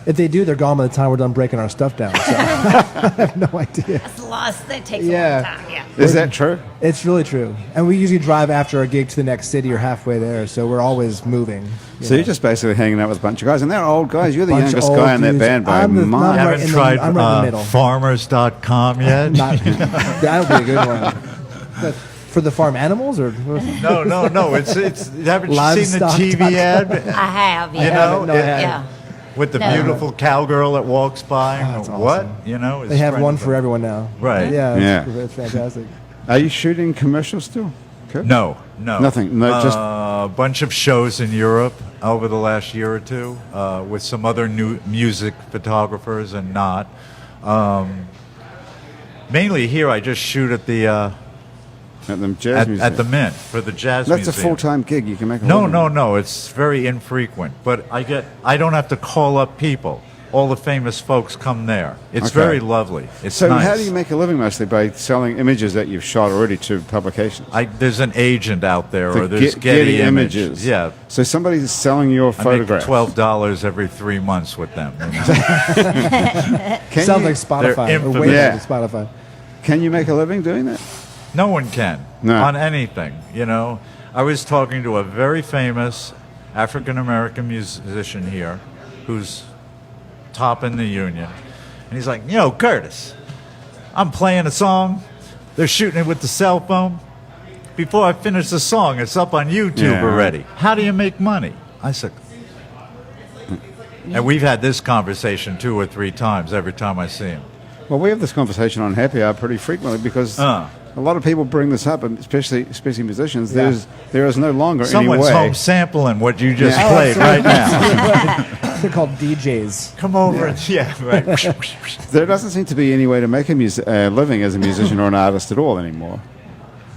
Speaker 4: If they do, they're gone by the time we're done breaking our stuff down. So I have no idea.
Speaker 3: That's lost. That takes
Speaker 4: Yeah.
Speaker 3: a long time. Yeah.
Speaker 1: Is that true?
Speaker 4: It's really true. And we usually drive after our gig to the next city or halfway there, so we're always moving.
Speaker 1: So you're just basically hanging out with a bunch of guys, and they're old guys. You're the
Speaker 4: Bunch of
Speaker 1: youngest
Speaker 4: old
Speaker 1: guy in that
Speaker 4: dudes.
Speaker 1: band by
Speaker 4: I'm the-
Speaker 1: mile.
Speaker 4: I'm right
Speaker 2: Haven't
Speaker 4: in the-
Speaker 2: tried
Speaker 4: I'm right in the middle.
Speaker 2: farmers.com yet?
Speaker 4: Not, that would be a good one. But for the farm animals or
Speaker 2: No. It's haven't you seen the
Speaker 4: Livestock.com.
Speaker 2: TV ad?
Speaker 3: I have. Yeah.
Speaker 2: You know,
Speaker 4: No, I haven't.
Speaker 3: Yeah.
Speaker 2: with the
Speaker 3: No.
Speaker 2: beautiful cowgirl that walks by.
Speaker 4: Oh, that's
Speaker 2: What?
Speaker 4: awesome.
Speaker 2: You know,
Speaker 4: they have one for everyone now.
Speaker 2: Right.
Speaker 4: Yeah.
Speaker 1: Yeah.
Speaker 4: It's fantastic.
Speaker 1: Are you shooting commercials still? Okay.
Speaker 2: No.
Speaker 1: Nothing, no, just-
Speaker 2: a bunch of shows in Europe over the last year or two with some other new music photographers and not. Mainly here, I just shoot at the
Speaker 1: At the jazz museum.
Speaker 2: at the Mint for the jazz
Speaker 1: That's
Speaker 2: museum.
Speaker 1: a full-time gig. You can make a
Speaker 2: No,
Speaker 1: living.
Speaker 2: It's very infrequent, but I don't have to call up people. All the famous folks come there. It's
Speaker 1: Okay.
Speaker 2: very lovely. It's
Speaker 1: So
Speaker 2: nice.
Speaker 1: how do you make a living mostly? By selling images that you've shot already to publications?
Speaker 2: There's an agent out there,
Speaker 1: For
Speaker 2: or there's Getty Images. Yeah,
Speaker 1: So somebody's selling your
Speaker 2: I make
Speaker 1: photograph.
Speaker 2: $12 every 3 months with them. You know?
Speaker 1: Can
Speaker 4: Sounds
Speaker 1: you,
Speaker 4: like Spotify.
Speaker 2: they're
Speaker 4: Or way
Speaker 2: infamous.
Speaker 1: Yeah.
Speaker 4: like Spotify.
Speaker 1: Can you make a living doing that?
Speaker 2: No one can
Speaker 1: No.
Speaker 2: on anything. You know, I was talking to a very famous African American musician here, who's top in the union, and he's like, Curtis, I'm playing a song. They're shooting it with the cell phone. Before I finish the song, it's up on YouTube
Speaker 1: Yeah.
Speaker 2: already. How do you make money? I said, and we've had this conversation 2 or 3 times every time I see him.
Speaker 1: Well, we have this conversation on Happy Hour pretty frequently because a lot of people bring this up, and especially musicians.
Speaker 4: Yeah.
Speaker 1: There is no longer
Speaker 2: Someone's
Speaker 1: any way.
Speaker 2: home sampling what you just
Speaker 1: Yeah.
Speaker 2: played right now.
Speaker 4: They're called DJs.
Speaker 2: Come over and right.
Speaker 1: There doesn't seem to be any way to make a living as a musician or an artist at all anymore,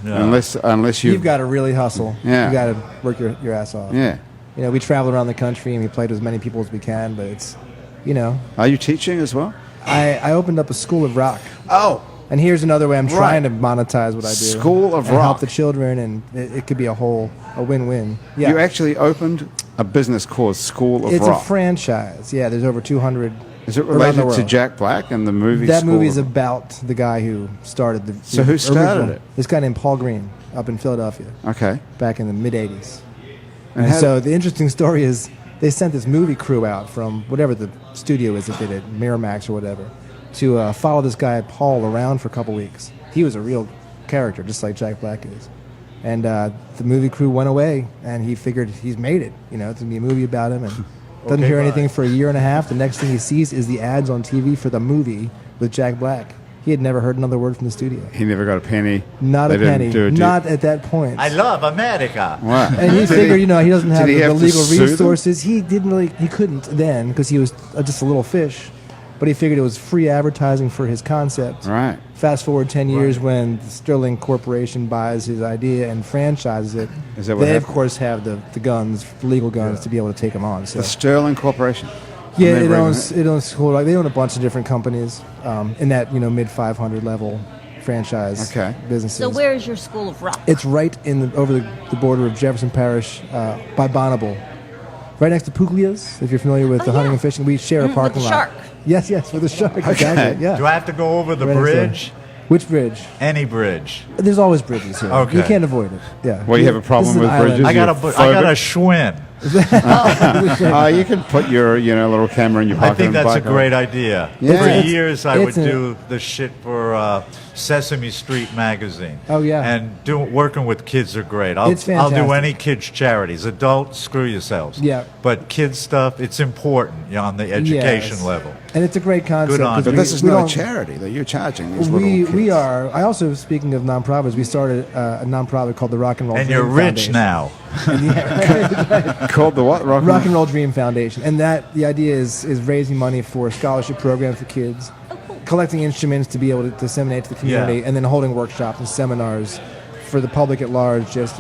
Speaker 1: unless
Speaker 4: You've got to really hustle.
Speaker 1: Yeah.
Speaker 4: You've got to work your ass off.
Speaker 1: Yeah.
Speaker 4: You know, we travel around the country and we play to as many people as we can, but it's,
Speaker 1: Are you teaching as well?
Speaker 4: I opened up a school of rock.
Speaker 1: Oh,
Speaker 4: And here's another way I'm
Speaker 1: Right.
Speaker 4: trying to monetize what I do.
Speaker 1: School of
Speaker 4: and
Speaker 1: Rock.
Speaker 4: help the children, and it could be a win-win. Yeah.
Speaker 1: you actually opened a business called School of
Speaker 4: It's
Speaker 1: Rock.
Speaker 4: a franchise. Yeah, there's over 200.
Speaker 1: Is it
Speaker 4: around the
Speaker 1: related to
Speaker 4: world.
Speaker 1: Jack Black and the movie?
Speaker 4: That
Speaker 1: School
Speaker 4: movie is
Speaker 1: of-
Speaker 4: about the guy who started the.
Speaker 1: So who started
Speaker 4: original-
Speaker 1: it?
Speaker 4: This guy named Paul Green up in Philadelphia
Speaker 1: Okay.
Speaker 4: back in the mid '80s.
Speaker 1: And
Speaker 4: And
Speaker 1: how-
Speaker 4: so the interesting story is they sent this movie crew out from whatever the studio is that did it, Miramax or whatever, to follow this guy Paul around for a couple weeks. He was a real character, just like Jack Black is. And the movie crew went away, and he figured he's made it. It's gonna be a movie about him, and Doesn't hear anything for a year and a half. The next thing he sees is the ads on TV for the movie with Jack Black. He had never heard another word from the studio.
Speaker 1: He never got a penny.
Speaker 4: Not a penny. Not at that point.
Speaker 2: I love America.
Speaker 1: Wow.
Speaker 4: And he figured, he doesn't have the legal
Speaker 1: sue them?
Speaker 4: resources. He couldn't then because he was just a little fish. But he figured it was free advertising for his concept.
Speaker 1: Right.
Speaker 4: Fast forward 10 years when the Sterling Corporation buys his idea and franchises it.
Speaker 1: Is that what
Speaker 4: they,
Speaker 1: happened?
Speaker 4: of course, have the guns, the legal guns, to be able to take him on. So.
Speaker 1: The Sterling Corporation.
Speaker 4: Yeah, it owns they own a bunch of different companies in that mid 500 level franchise businesses.
Speaker 3: So where is your School of Rock?
Speaker 4: It's right over the border of Jefferson Parish by Bonneville, right next to Puglia's. If you're familiar with the hunting and fishing, we share a parking lot.
Speaker 3: Shark.
Speaker 4: Yes, with the shark. Exactly. Yeah.
Speaker 2: Do I have to go over the
Speaker 4: Right next
Speaker 2: bridge?
Speaker 4: Which bridge?
Speaker 2: Any bridge.
Speaker 4: There's always bridges here.
Speaker 2: Okay.
Speaker 4: You can't avoid it. Yeah.
Speaker 1: Well, you have a problem
Speaker 4: This is
Speaker 1: with
Speaker 4: an
Speaker 1: bridges?
Speaker 4: island.
Speaker 2: I got a Schwinn.
Speaker 1: You can put your little camera in your pocket.
Speaker 2: I think
Speaker 1: and
Speaker 2: that's a
Speaker 1: bike
Speaker 2: great idea.
Speaker 1: Yeah.
Speaker 2: For years, I would do the shit for Sesame Street magazine.
Speaker 4: Oh, yeah.
Speaker 2: And working with kids are great. I'll
Speaker 4: It's
Speaker 2: do
Speaker 4: fantastic.
Speaker 2: any kids charities. Adults, screw yourselves.
Speaker 4: Yeah.
Speaker 2: But kids stuff, it's important on the education
Speaker 4: Yes.
Speaker 2: level.
Speaker 4: And it's a great concept.
Speaker 2: Good on
Speaker 4: 'cause
Speaker 1: But
Speaker 2: you.
Speaker 1: this is
Speaker 4: we
Speaker 1: not a
Speaker 4: don't-
Speaker 1: charity that you're charging these little kids.
Speaker 4: We are. I also, speaking of nonprofits, we started a nonprofit called the Rock and Roll
Speaker 2: And
Speaker 4: Dream
Speaker 2: you're rich
Speaker 4: Foundation.
Speaker 2: now.
Speaker 1: Called the what?
Speaker 4: Rock and Roll Dream Foundation, and the idea is raising money for a scholarship program for kids, collecting instruments to be able to disseminate to the community,
Speaker 2: Yeah.
Speaker 4: and then holding workshops and seminars for the public at large. Just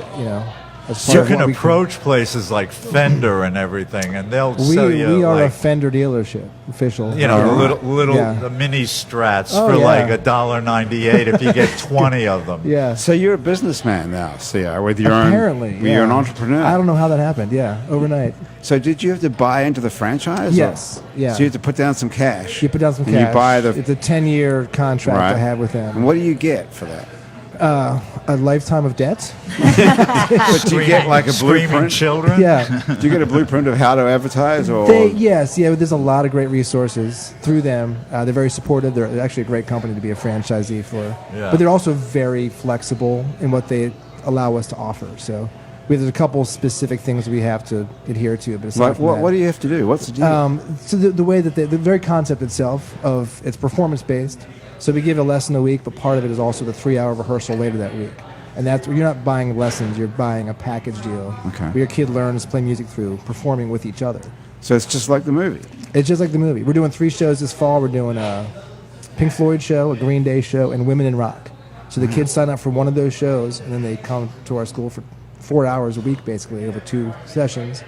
Speaker 4: as part
Speaker 2: You
Speaker 4: of
Speaker 2: can
Speaker 4: what we
Speaker 2: approach places like Fender and everything, and they'll sell you
Speaker 4: We are a
Speaker 2: like,
Speaker 4: Fender dealership, official.
Speaker 2: the little
Speaker 4: Yeah.
Speaker 2: the mini Strats
Speaker 4: Oh,
Speaker 2: for
Speaker 4: yeah.
Speaker 2: like $1.98 if you get 20 of them.
Speaker 4: Yeah.
Speaker 1: So you're a businessman now, CR, with your
Speaker 4: Apparently,
Speaker 1: own. You're an entrepreneur.
Speaker 4: I don't know how that happened. Yeah, overnight.
Speaker 1: So did you have to buy into the franchise?
Speaker 4: Yes,
Speaker 1: or-
Speaker 4: yeah.
Speaker 1: So you have to put down some cash.
Speaker 4: You put down some
Speaker 1: and
Speaker 4: cash.
Speaker 1: You buy the.
Speaker 4: It's a 10-year contract
Speaker 1: Right.
Speaker 4: I have with
Speaker 1: And
Speaker 4: them.
Speaker 1: what do you get for that?
Speaker 4: A lifetime of debt.
Speaker 1: But do you get like a
Speaker 2: Screaming
Speaker 1: blueprint?
Speaker 2: children.
Speaker 4: Yeah.
Speaker 1: Do you get a blueprint of how to advertise, or
Speaker 4: Yes, there's a lot of great resources through them. They're very supportive. They're actually a great company to be a franchisee for.
Speaker 2: Yeah.
Speaker 4: But they're also very flexible in what they allow us to offer. So there's a couple specific things we have to adhere to. But aside
Speaker 1: like
Speaker 4: from
Speaker 1: what?
Speaker 4: that,
Speaker 1: What do you have to do? What's the deal?
Speaker 4: So the way that the very concept itself of it's performance based. So we give a lesson a week, but part of it is also the 3-hour rehearsal later that week. And that's you're not buying lessons; you're buying a package deal.
Speaker 1: Okay.
Speaker 4: Where your kid learns to play music through performing with each other.
Speaker 1: So it's just like the movie.
Speaker 4: It's just like the movie. We're doing 3 shows this fall. We're doing a Pink Floyd show, a Green Day show, and Women in Rock. So the kids sign up for one of those shows, and then they come to our school for 4 hours a week, basically, over 2 sessions.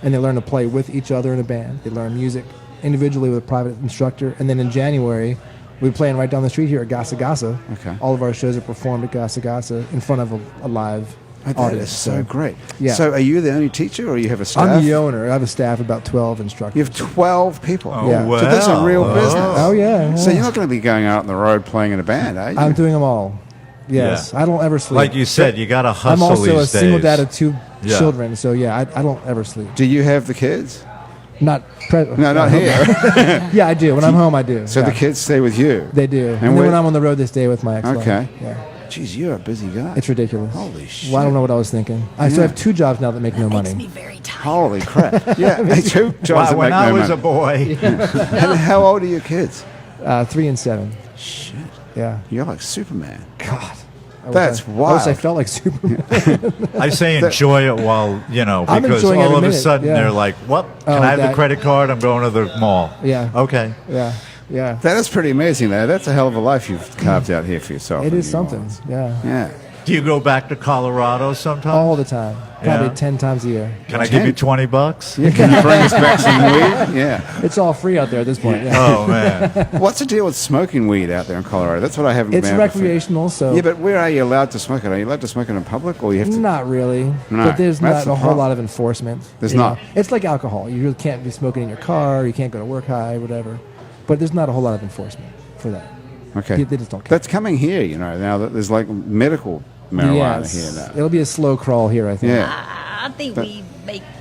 Speaker 4: And they learn to play with each other in a band. They learn music individually with a private instructor. And then in January, we're playing right down the street here at Gasa Gasa.
Speaker 1: Okay.
Speaker 4: All of our shows are performed at Gasa Gasa in front of a live
Speaker 1: That
Speaker 4: audience.
Speaker 1: is so great.
Speaker 4: Yeah.
Speaker 1: So are you the only teacher, or you have a staff?
Speaker 4: I'm the owner. I have a staff of about 12 instructors.
Speaker 1: You have 12 people.
Speaker 2: Oh,
Speaker 4: Yeah.
Speaker 2: well.
Speaker 1: So that's a real business.
Speaker 4: Oh, yeah.
Speaker 1: So you're not going to be going out on the road playing in a band, are you?
Speaker 4: I'm doing them all. Yes.
Speaker 2: Yeah.
Speaker 4: I don't ever sleep.
Speaker 2: Like you said, you got to hustle
Speaker 4: I'm also
Speaker 2: these
Speaker 4: a single
Speaker 2: days.
Speaker 4: dad of 2
Speaker 2: Yeah.
Speaker 4: children, so I don't ever sleep.
Speaker 1: Do you have the kids?
Speaker 4: Not
Speaker 1: No, not here.
Speaker 4: Yeah, I do. When I'm home, I do.
Speaker 1: So
Speaker 4: yeah.
Speaker 1: the kids stay with you.
Speaker 4: They do. And then
Speaker 1: where-
Speaker 4: when I'm on the road, they stay with my ex-wife.
Speaker 1: Okay.
Speaker 4: Yeah.
Speaker 1: Geez, you're a busy guy.
Speaker 4: It's ridiculous.
Speaker 1: Holy shit.
Speaker 4: Well, I don't know what I was thinking. So I have 2 jobs now that make no
Speaker 3: Makes
Speaker 4: money.
Speaker 3: me very tired.
Speaker 1: Holy crap. Yeah, they 2 jobs
Speaker 2: Wow,
Speaker 1: that
Speaker 2: when
Speaker 1: make
Speaker 2: I
Speaker 1: no
Speaker 2: was
Speaker 1: money.
Speaker 2: a boy,
Speaker 1: And how old are your kids?
Speaker 4: 3 and 7.
Speaker 1: Shit.
Speaker 4: Yeah.
Speaker 1: You're like Superman.
Speaker 4: God.
Speaker 1: That's
Speaker 4: I wish
Speaker 1: wild.
Speaker 4: I felt like Superman.
Speaker 2: I say enjoy it while,
Speaker 4: I'm
Speaker 2: because
Speaker 4: enjoying
Speaker 2: all
Speaker 4: every
Speaker 2: of a
Speaker 4: minute,
Speaker 2: sudden
Speaker 4: yeah.
Speaker 2: they're like, what? Can
Speaker 4: Oh,
Speaker 2: I have the
Speaker 4: that-
Speaker 2: credit card? I'm going to the mall.
Speaker 4: Yeah.
Speaker 2: Okay.
Speaker 4: Yeah. Yeah.
Speaker 1: That is pretty amazing, though. That's a hell of a life you've carved out here for yourself.
Speaker 4: It
Speaker 1: in
Speaker 4: is
Speaker 1: New
Speaker 4: something.
Speaker 1: Orleans.
Speaker 4: Yeah.
Speaker 1: Yeah.
Speaker 2: Do you go back to Colorado sometime?
Speaker 4: All the time. Probably
Speaker 2: Yeah.
Speaker 4: 10 times a year.
Speaker 2: Can I give you $20?
Speaker 1: Can you bring us back some weed? Yeah.
Speaker 4: It's all free out there at this point. Yeah.
Speaker 2: Oh, man.
Speaker 1: What's the deal with smoking weed out there in Colorado? That's what I haven't
Speaker 4: It's
Speaker 1: been able to figure-
Speaker 4: recreational, so
Speaker 1: Yeah, but where are you allowed to smoke it? Are you allowed to smoke it in public, or you have to?
Speaker 4: not really.
Speaker 1: No,
Speaker 4: But there's
Speaker 1: that's
Speaker 4: not
Speaker 1: the
Speaker 4: a whole
Speaker 1: problem.
Speaker 4: lot of enforcement.
Speaker 1: There's
Speaker 4: you know.
Speaker 1: not.
Speaker 4: It's like alcohol. You really can't be smoking in your car. You can't go to work high, whatever. But there's not a whole lot of enforcement for that.
Speaker 1: Okay.
Speaker 4: They just don't care.
Speaker 1: That's coming here, now that there's like medical marijuana here now.
Speaker 4: It'll be a slow crawl here, I think.
Speaker 1: Yeah.
Speaker 3: I think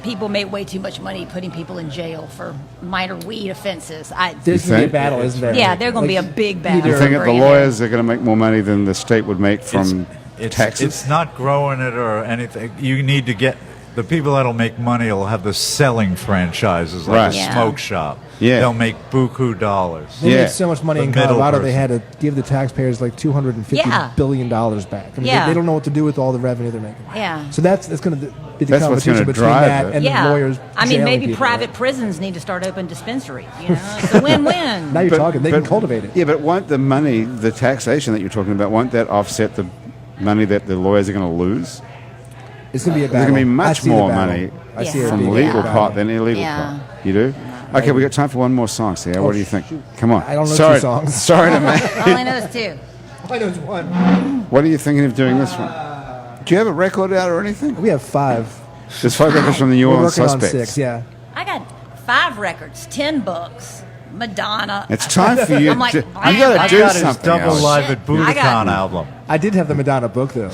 Speaker 3: people make way too much money putting people in jail for minor weed offenses.
Speaker 4: There's
Speaker 1: You
Speaker 4: going to be a
Speaker 1: think?
Speaker 4: battle, isn't there?
Speaker 3: Yeah, they're going to be a
Speaker 4: Like,
Speaker 3: big battle.
Speaker 1: You
Speaker 4: either-
Speaker 1: think that the
Speaker 3: bringing in-
Speaker 1: lawyers are going to make more money than the state would make from taxes?
Speaker 2: It's not growing it or anything. You need to get The people that'll make money will have the selling franchises, like a smoke shop.
Speaker 1: Yeah.
Speaker 2: They'll make buku dollars.
Speaker 4: They made so much money
Speaker 2: The
Speaker 4: in
Speaker 2: middle
Speaker 4: Colorado,
Speaker 2: person.
Speaker 4: they had to give the taxpayers like $250 billion back. I mean, they don't know what to do with all the revenue they're making.
Speaker 3: Yeah.
Speaker 4: So that's going to be the
Speaker 1: That's what's
Speaker 4: competition
Speaker 1: gonna
Speaker 4: between
Speaker 1: drive
Speaker 4: that
Speaker 1: it.
Speaker 4: and the lawyers.
Speaker 3: I mean,
Speaker 4: jailing
Speaker 3: maybe
Speaker 4: people,
Speaker 3: private
Speaker 4: right?
Speaker 3: prisons need to start open dispensaries. You know, it's a win-win.
Speaker 4: Now you're talking. They can cultivate it.
Speaker 1: Yeah, but won't the money, the taxation that you're talking about, won't that offset the money that the lawyers are going to lose?
Speaker 4: It's going to be a
Speaker 1: There's
Speaker 4: battle.
Speaker 1: going to be
Speaker 4: I
Speaker 1: much
Speaker 4: see the
Speaker 1: more
Speaker 4: battle.
Speaker 1: money
Speaker 4: I see it
Speaker 1: from
Speaker 4: being a
Speaker 1: legal
Speaker 4: battle.
Speaker 1: pot than illegal pot. You do? Okay, we got time for one more song, Sarah. What do you think? Come on.
Speaker 4: I don't know
Speaker 1: Sorry,
Speaker 4: two songs.
Speaker 1: Sorry to me.
Speaker 3: All I know is two.
Speaker 4: I know it's one.
Speaker 1: What are you thinking of doing this one? Do you have a record out or anything?
Speaker 4: We have 5.
Speaker 1: There's 5 records from the New
Speaker 4: We're
Speaker 1: Orleans
Speaker 4: working on
Speaker 1: Suspects.
Speaker 4: 6, yeah.
Speaker 3: I got 5 records, 10 books, Madonna.
Speaker 1: It's time for you.
Speaker 3: I'm like,
Speaker 1: I'm going to
Speaker 2: I
Speaker 1: do
Speaker 2: got his
Speaker 1: something
Speaker 2: double
Speaker 1: else.
Speaker 2: live at
Speaker 3: I got-
Speaker 2: Budokan album.
Speaker 4: I did have the Madonna book, though.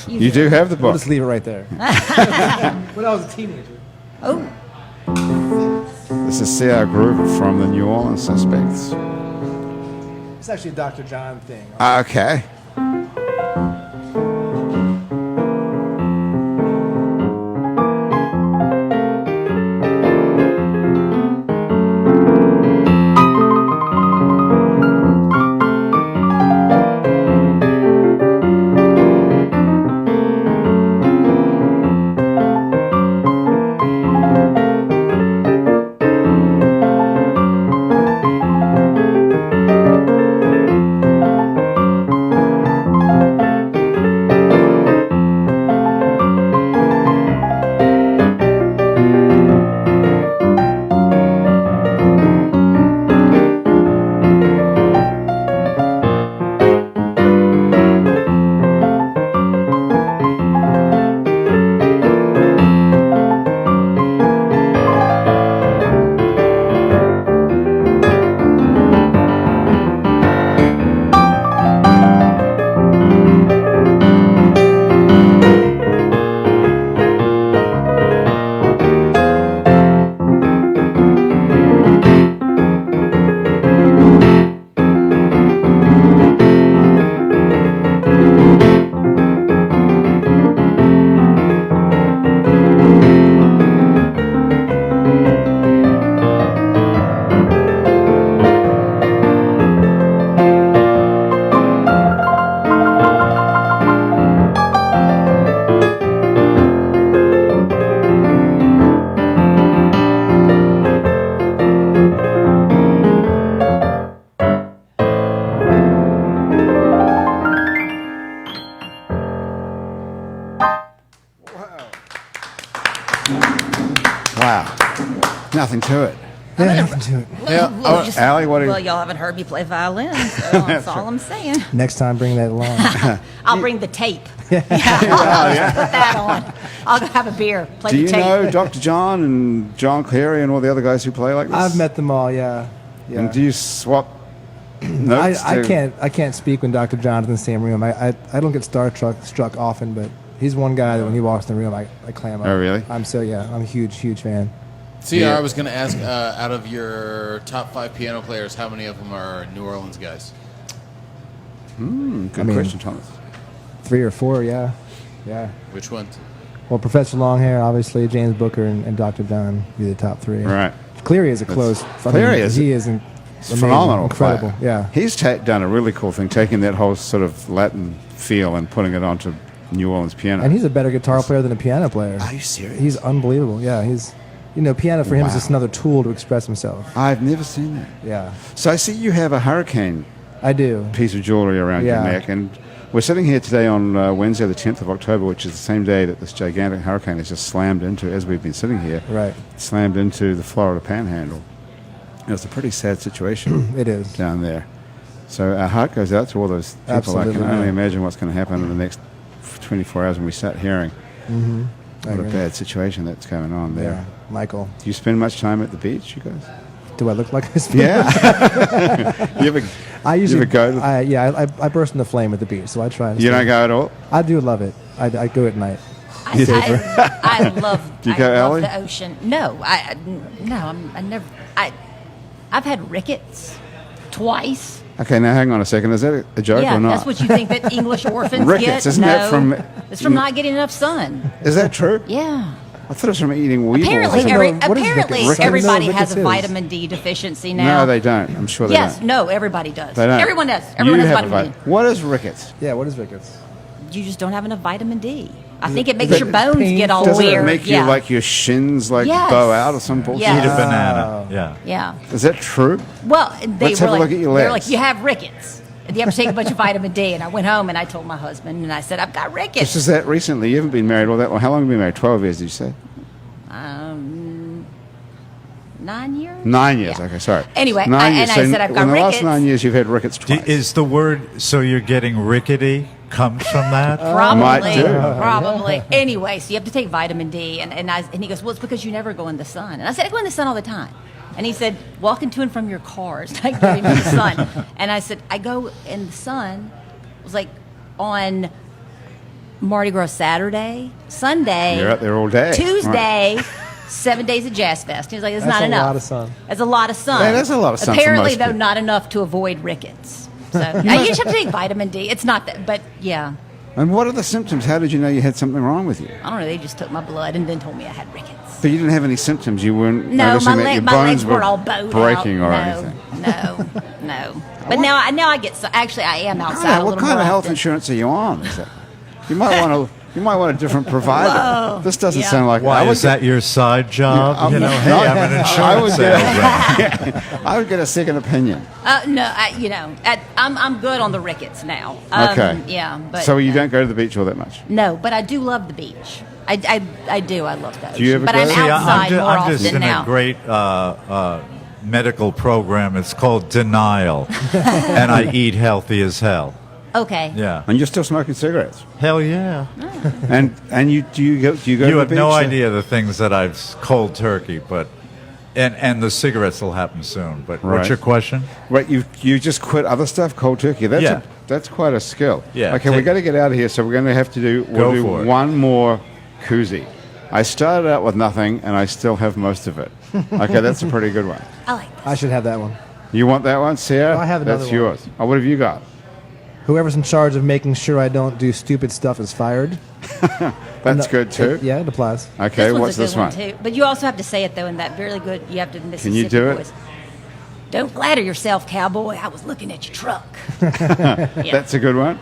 Speaker 1: You do have the
Speaker 4: We'll
Speaker 1: book.
Speaker 4: just leave it right there. When I was a teenager.
Speaker 3: Oh,
Speaker 1: This is CR Gruver from the New Orleans Suspects.
Speaker 4: It's actually a Dr. John thing.
Speaker 1: Okay. Wow. Nothing to it.
Speaker 4: Yeah, I can do it.
Speaker 1: Yeah. Allie, what do you...
Speaker 3: well, y'all haven't heard me play violin, so that's all I'm saying.
Speaker 4: Next time, bring that along.
Speaker 3: I'll bring the tape. I'll put that on. I'll go have a beer, play
Speaker 1: Do
Speaker 3: the
Speaker 1: you
Speaker 3: tape.
Speaker 1: know Dr. John and John Cleary and all the other guys who play like this?
Speaker 4: I've met them all, yeah.
Speaker 1: And do you swap notes?
Speaker 4: I can't speak when Dr. John's in the same room. I don't get struck often, but he's one guy that when he walks in the room, I clam up.
Speaker 1: Oh, really?
Speaker 4: I'm a huge fan.
Speaker 5: CR, I was going to ask, out of your top 5 piano players, how many of them are New Orleans guys?
Speaker 1: Good question, Thomas.
Speaker 4: 3 or 4, yeah.
Speaker 5: Which ones?
Speaker 4: Well, Professor Longhair, obviously, James Booker, and Dr. John be the top 3.
Speaker 1: Right.
Speaker 4: Cleary is a close.
Speaker 1: Cleary is
Speaker 4: he is
Speaker 1: phenomenal,
Speaker 4: incredible.
Speaker 1: player.
Speaker 4: Yeah.
Speaker 1: He's done a really cool thing, taking that whole sort of Latin feel and putting it onto New Orleans piano.
Speaker 4: And he's a better guitar player than a piano player.
Speaker 1: Are you serious?
Speaker 4: He's unbelievable. Yeah, piano for him is
Speaker 1: Wow.
Speaker 4: just another tool to express himself.
Speaker 1: I've never seen that.
Speaker 4: Yeah,
Speaker 1: So I see you have a hurricane
Speaker 4: I do.
Speaker 1: piece of jewelry around your
Speaker 4: Yeah.
Speaker 1: neck, and we're sitting here today on Wednesday, the 10th of October, which is the same day that this gigantic hurricane has just slammed into, as we've been sitting here,
Speaker 4: Right.
Speaker 1: slammed into the Florida Panhandle. And it's a pretty sad situation
Speaker 4: It is.
Speaker 1: down there. So our heart goes out to all those people.
Speaker 4: Absolutely,
Speaker 1: I can only
Speaker 4: yeah.
Speaker 1: imagine what's going to happen in the next 24 hours when we start hearing what a
Speaker 4: agree.
Speaker 1: bad situation that's going on there.
Speaker 4: Yeah, Michael.
Speaker 1: Do you spend much time at the beach, you guys?
Speaker 4: Do I look like I spin?
Speaker 1: Yeah. you ever,
Speaker 4: I usually
Speaker 1: you ever go?
Speaker 4: I burst into flame at the beach, so I try.
Speaker 1: You don't go at all?
Speaker 4: I do love it. I go at night.
Speaker 3: I love.
Speaker 1: Do you go,
Speaker 3: I love
Speaker 1: Ellie?
Speaker 3: the ocean. No, I never. I've had rickets twice.
Speaker 1: Okay, now hang on a second. Is that a joke
Speaker 3: Yeah,
Speaker 1: or not?
Speaker 3: that's what you think that English orphans
Speaker 1: Rickets,
Speaker 3: get.
Speaker 1: isn't
Speaker 3: no,
Speaker 1: that from-
Speaker 3: It's from not getting enough sun.
Speaker 1: Is that true?
Speaker 3: Yeah.
Speaker 1: I thought it was from eating Weebles.
Speaker 3: Apparently,
Speaker 4: Rickets?
Speaker 3: everybody
Speaker 4: Rickets
Speaker 3: has a
Speaker 4: is.
Speaker 3: vitamin D deficiency now.
Speaker 1: No, they don't. I'm sure they
Speaker 3: Yes,
Speaker 1: don't.
Speaker 3: no, everybody does.
Speaker 1: They don't.
Speaker 3: Everyone does. Everyone
Speaker 1: You
Speaker 3: has
Speaker 1: have a
Speaker 3: vitamin D.
Speaker 1: What is rickets?
Speaker 4: Yeah, what is rickets?
Speaker 3: You just don't have enough vitamin D. I think it
Speaker 1: is
Speaker 3: makes
Speaker 1: it
Speaker 3: your bones get all
Speaker 1: Does
Speaker 3: weird.
Speaker 1: it make you like your shins
Speaker 3: Yes.
Speaker 1: bow out or some bullshit?
Speaker 3: Yes.
Speaker 2: Eat a banana. Yeah.
Speaker 3: Yeah.
Speaker 1: Is that true?
Speaker 3: Well, they
Speaker 1: Let's
Speaker 3: were
Speaker 1: have a
Speaker 3: like,
Speaker 1: look at your
Speaker 3: they were
Speaker 1: legs.
Speaker 3: like, you have rickets. You have to take a bunch of vitamin D. And I went home and I told my husband, and I said, I've got rickets.
Speaker 1: This is that recently. You haven't been married all that long. How long have you been married? 12 years, did you say?
Speaker 3: 9 years?
Speaker 1: 9 years.
Speaker 3: Yeah.
Speaker 1: Okay, sorry.
Speaker 3: Anyway,
Speaker 1: 9 years.
Speaker 3: I said, I've got
Speaker 1: in the
Speaker 3: rickets.
Speaker 1: last 9 years, you've had rickets twice.
Speaker 2: Is the word "so you're getting rickety" comes from that?
Speaker 1: Might
Speaker 3: Probably.
Speaker 1: do.
Speaker 3: Probably. Anyway, so you have to take vitamin D. And he goes, well, it's because you never go in the sun. And I said, I go in the sun all the time. And he said, walking to and from your cars, not getting in the sun. And I said, I go in the sun. It was like on Mardi Gras Saturday, Sunday.
Speaker 1: You're out there all day.
Speaker 3: Tuesday. 7 days at Jazz Fest. He was like, it's
Speaker 4: That's
Speaker 3: not
Speaker 4: a
Speaker 3: enough.
Speaker 4: lot of sun.
Speaker 3: That's a lot of sun.
Speaker 1: Yeah, that's a lot of sun for
Speaker 3: Apparently,
Speaker 1: most
Speaker 3: though,
Speaker 1: people.
Speaker 3: not enough to avoid rickets. So you just have to take vitamin D. It's not that, but yeah.
Speaker 1: And what are the symptoms? How did you know you had something wrong with you?
Speaker 3: I don't know. They just took my blood and then told me I had rickets.
Speaker 1: But you didn't have any symptoms. You weren't
Speaker 3: No,
Speaker 1: noticing
Speaker 3: my,
Speaker 1: that your
Speaker 3: my
Speaker 1: bones
Speaker 3: legs weren't all bowed
Speaker 1: breaking
Speaker 3: out.
Speaker 1: or
Speaker 3: No,
Speaker 1: anything.
Speaker 3: no. But now I get. Actually, I am outside.
Speaker 1: Ah,
Speaker 3: a
Speaker 1: what
Speaker 3: little
Speaker 1: kind
Speaker 3: more
Speaker 1: of health
Speaker 3: often.
Speaker 1: insurance are you on? Exactly. You might want to. You might want a different provider.
Speaker 3: Whoa.
Speaker 1: This doesn't
Speaker 3: Yeah.
Speaker 1: sound like. I
Speaker 2: Why
Speaker 1: would
Speaker 2: is that your side job?
Speaker 1: Yeah,
Speaker 2: You know, hey,
Speaker 1: no,
Speaker 2: I'm an
Speaker 1: I would
Speaker 2: insurance salesman.
Speaker 1: I would get a second opinion.
Speaker 3: No, I'm good on the rickets now.
Speaker 1: Okay.
Speaker 3: Yeah, but
Speaker 1: So you don't go to the beach all that much.
Speaker 3: No, but I do love the beach. I do. I love that.
Speaker 1: Do you ever
Speaker 3: but
Speaker 1: go?
Speaker 3: I'm
Speaker 1: See,
Speaker 3: outside more
Speaker 2: I'm just
Speaker 3: often
Speaker 2: in
Speaker 3: now.
Speaker 2: a great medical program. It's called Denial, and I eat healthy as hell.
Speaker 3: Okay.
Speaker 2: Yeah.
Speaker 1: And you're still smoking cigarettes.
Speaker 2: Hell yeah.
Speaker 1: And you do you go to
Speaker 2: You
Speaker 1: the
Speaker 2: have
Speaker 1: beach?
Speaker 2: no idea the things that I've cold turkey, but and the cigarettes will happen soon. But
Speaker 1: Right.
Speaker 2: what's your question?
Speaker 1: Right, you just quit other stuff, cold turkey. That's
Speaker 2: Yeah.
Speaker 1: that's quite a skill.
Speaker 2: Yeah,
Speaker 1: Okay, we got to get out of here, so we're going to have to do
Speaker 2: Go
Speaker 1: do
Speaker 2: for it.
Speaker 1: one more koozie. I started out with nothing, and I still have most of it. Okay, that's a pretty good one.
Speaker 3: I like that.
Speaker 4: I should have that one.
Speaker 1: You want that one, Sarah?
Speaker 4: I have another
Speaker 1: That's
Speaker 4: one.
Speaker 1: yours. Oh, what have you got?
Speaker 4: Whoever's in charge of making sure I don't do stupid stuff is fired.
Speaker 1: That's good too.
Speaker 4: Yeah, it applies.
Speaker 1: Okay,
Speaker 3: This one's
Speaker 1: what's
Speaker 3: a good
Speaker 1: this one?
Speaker 3: too. But you also have to say it though in that really good. You have to Mississippi
Speaker 1: you do it?
Speaker 3: voice. Don't flatter yourself, cowboy. I was looking at your truck.
Speaker 1: That's a good one.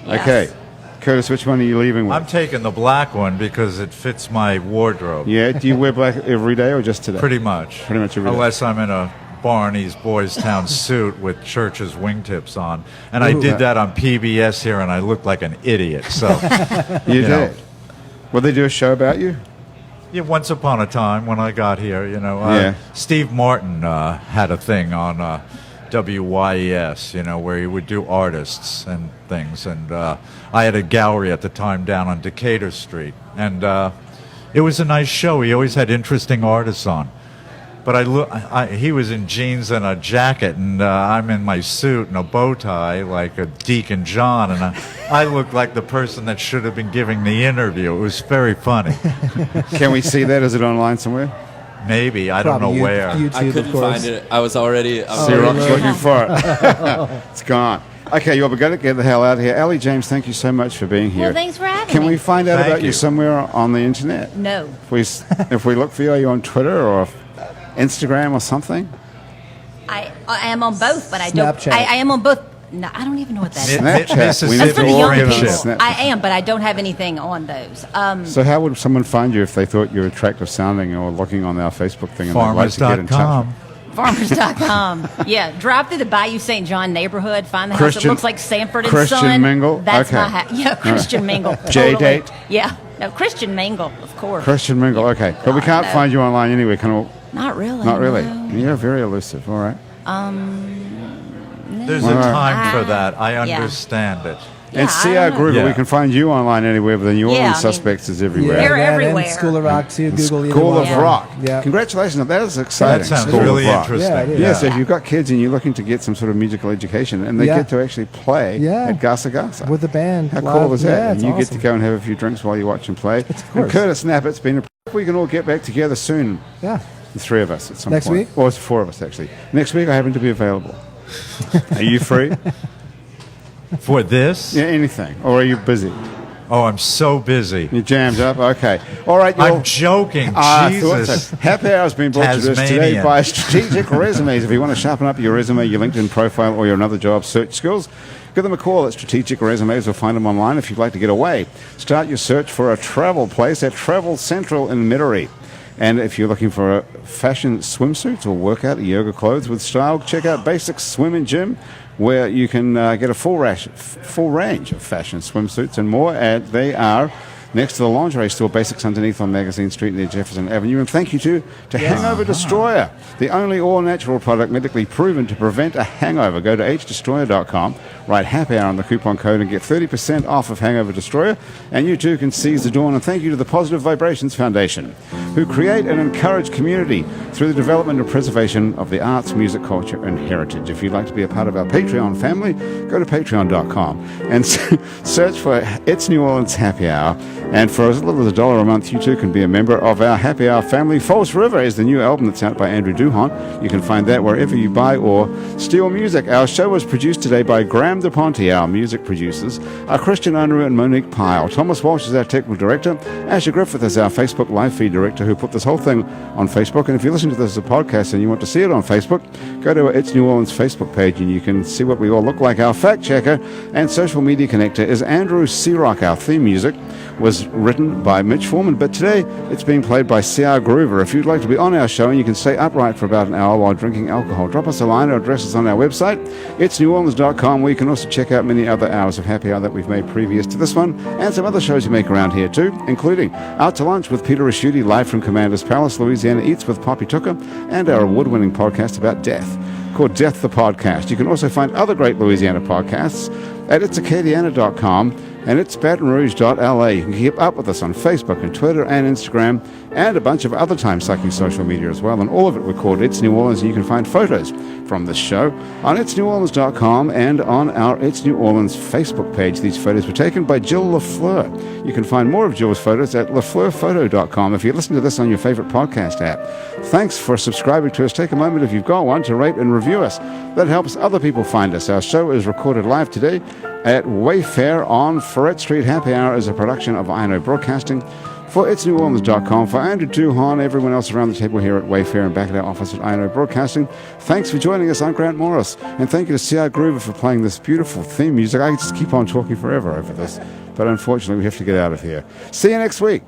Speaker 3: Yes.
Speaker 1: Okay, Curtis, which one are you leaving with?
Speaker 2: I'm taking the black one because it fits my wardrobe.
Speaker 1: Yeah, do you wear black every day or just today?
Speaker 2: Pretty much.
Speaker 1: Pretty much every day.
Speaker 2: Unless I'm in a Barney's Boys Town suit with Church's wingtips on. And I
Speaker 1: Ooh,
Speaker 2: did that on PBS here, and I looked like an idiot. So,
Speaker 1: You
Speaker 2: know.
Speaker 1: did. Will they do a show about you?
Speaker 2: yeah, once upon a time when I got here,
Speaker 1: Yeah.
Speaker 2: Steve Martin had a thing on WYES, where he would do artists and things. And I had a gallery at the time down on Decatur Street. And it was a nice show. He always had interesting artists on. But he was in jeans and a jacket, and I'm in my suit and a bow tie like a Deacon John, and I looked like the person that should have been giving the interview. It was very funny.
Speaker 1: Can we see that? Is it online somewhere?
Speaker 2: Maybe, I don't know
Speaker 4: Probably
Speaker 2: where.
Speaker 4: YouTube,
Speaker 7: I couldn't
Speaker 4: of course.
Speaker 7: find it. I was already.
Speaker 1: Xerox looking for it. It's gone. Okay, you've got to get the hell out of here. Ellie James, thank you so much for being here.
Speaker 3: Well, thanks for having
Speaker 1: Can
Speaker 3: me.
Speaker 1: we find out
Speaker 2: Thank
Speaker 1: about you
Speaker 2: you.
Speaker 1: somewhere on the internet?
Speaker 3: No.
Speaker 1: If we look for you, are you on Twitter or Instagram or something?
Speaker 3: I am on both, but I don't.
Speaker 4: Snapchat.
Speaker 3: I am on both. No, I don't even know what that is.
Speaker 1: Snapchat.
Speaker 2: Mississippi
Speaker 1: We
Speaker 3: That's
Speaker 1: need
Speaker 3: for
Speaker 1: to
Speaker 3: the young
Speaker 1: organize
Speaker 3: people.
Speaker 1: Snapchat.
Speaker 3: I am, but I don't have anything on those.
Speaker 1: So how would someone find you if they thought you were attractive sounding or looking on our Facebook thing and they'd like to get in touch?
Speaker 2: Farmers.com.
Speaker 3: Farmers.com. Yeah, drive through the Bayou St. John neighborhood, find the house that
Speaker 1: Christian-
Speaker 3: looks like Sanford and
Speaker 1: Christian
Speaker 3: Son.
Speaker 1: Mingle?
Speaker 3: That's
Speaker 1: Okay.
Speaker 3: my house. Yeah, Christian Mingle.
Speaker 1: J
Speaker 3: Totally.
Speaker 1: date?
Speaker 3: Yeah, no, Christian Mingle, of course.
Speaker 1: Christian Mingle, okay. But we can't
Speaker 3: no.
Speaker 1: find you online anyway.
Speaker 3: Not really.
Speaker 1: Not really.
Speaker 3: no.
Speaker 1: You're very elusive. All right.
Speaker 2: There's a
Speaker 1: All right.
Speaker 2: time for that. I
Speaker 3: Yeah.
Speaker 2: understand it.
Speaker 3: Yeah,
Speaker 1: And
Speaker 3: I
Speaker 1: CR
Speaker 3: don't know.
Speaker 1: Gruver,
Speaker 2: Yeah.
Speaker 1: we can find you online anywhere, but the New Orleans
Speaker 3: Yeah, I mean-
Speaker 1: Suspects is everywhere.
Speaker 3: They're
Speaker 4: that and
Speaker 3: everywhere.
Speaker 4: School of Rock too. Google either
Speaker 1: School
Speaker 4: one.
Speaker 1: of
Speaker 3: Yeah.
Speaker 1: Rock.
Speaker 4: Yeah.
Speaker 1: Congratulations. That is exciting.
Speaker 2: That sounds
Speaker 1: School
Speaker 2: really
Speaker 1: of Rock.
Speaker 2: interesting.
Speaker 4: Yeah, it is.
Speaker 1: Yes, if you've got kids and you're looking to get some sort of musical education, and they
Speaker 4: Yeah.
Speaker 1: get to actually play
Speaker 4: Yeah.
Speaker 1: at Gasa Gasa.
Speaker 4: With the band.
Speaker 1: How
Speaker 4: live.
Speaker 1: cool is that?
Speaker 4: Yeah,
Speaker 1: and
Speaker 4: it's
Speaker 1: you
Speaker 4: awesome.
Speaker 1: get to go and have a few drinks while you watch them play.
Speaker 4: Of
Speaker 1: And
Speaker 4: course.
Speaker 1: Curtis Knapp, it's been we can all get back together soon,
Speaker 4: Yeah.
Speaker 1: the three of us at some
Speaker 4: Next
Speaker 1: point.
Speaker 4: week?
Speaker 1: Or it's four of us, actually. Next week I happen to be available. Are you free?
Speaker 2: For this,
Speaker 1: Yeah, anything. Or are you busy?
Speaker 2: Oh, I'm so busy.
Speaker 1: You jammed up? Okay. All right.
Speaker 2: I'm joking.
Speaker 1: I thought
Speaker 2: Jesus.
Speaker 1: so. Happy Hour has been brought to us today
Speaker 2: Tasmanian.
Speaker 1: by Strategic Resumes. If you want to sharpen up your resume, your LinkedIn profile, or your another job search skills, give them a call at Strategic Resumes or find them online if you'd like to get away. Start your search for a travel place at Travel Central in Metairie. And if you're looking for a fashion swimsuits or workout yoga clothes with style, check out Basics Swim and Gym, where you can get a full range of fashion swimsuits and more. And they are next to the lingerie store, Basics underneath on Magazine Street near Jefferson Avenue. And thank you to Hangover Destroyer, the only all-natural product medically proven to prevent a hangover. Go to hdestroyer.com, write Happy Hour on the coupon code and get 30% off of Hangover Destroyer. And you too can seize the dawn. And thank you to the Positive Vibrations Foundation, who create and encourage community through the development and preservation of the arts, music, culture, and heritage. If you'd like to be a part of our Patreon family, go to patreon.com and search for It's New Orleans Happy Hour. And for as little as $1 a month, you too can be a member of our Happy Hour family. False River is the new album that's out by Andrew Duhon. You can find that wherever you buy or steal music. Our show was produced today by Graham DePonte, our music producers, our Christian Unruh and Monique Pyle. Thomas Walsh is our technical director. Asher Griffith is our Facebook live feed director who put this whole thing on Facebook. And if you listen to this as a podcast and you want to see it on Facebook, go to It's New Orleans Facebook page and you can see what we all look like. Our fact checker and social media connector is Andrew Searock. Our theme music was written by Mitch Foreman, but today it's being played by CR Gruver. If you'd like to be on our show and you can stay upright for about an hour while drinking alcohol, drop us a line. Our address is on our website, itsneworleans.com, where you can also check out many other hours of Happy Hour that we've made previous to this one, and some other shows you make around here too, including Out to Lunch with Peter Raschuti, live from Commander's Palace, Louisiana Eats with Poppy Tooker, and our award-winning podcast about death, called Death the Podcast. You can also find other great Louisiana podcasts at itsacadiana.com and it's batonrouge.la. You can keep up with us on Facebook and Twitter and Instagram and a bunch of other time-sucking social media as well. And all of it we're called It's New Orleans. And you can find photos from this show on itsneworleans.com and on our It's New Orleans Facebook page. These photos were taken by Jill LaFleur. You can find more of Jill's photos at lafleurphoto.com if you listen to this on your favorite podcast app. Thanks for subscribing to us. Take a moment, if you've got one, to rate and review us. That helps other people find us. Our show is recorded live today at Wayfair on Ferret Street. Happy Hour is a production of INO Broadcasting. For itsneworleans.com, for Andrew Duhon, everyone else around the table here at Wayfair and back at our office at INO Broadcasting, thanks for joining us. I'm Grant Morris, and thank you to CR Gruver for playing this beautiful theme music. I could just keep on talking forever over this, but unfortunately we have to get out of here. See you next week.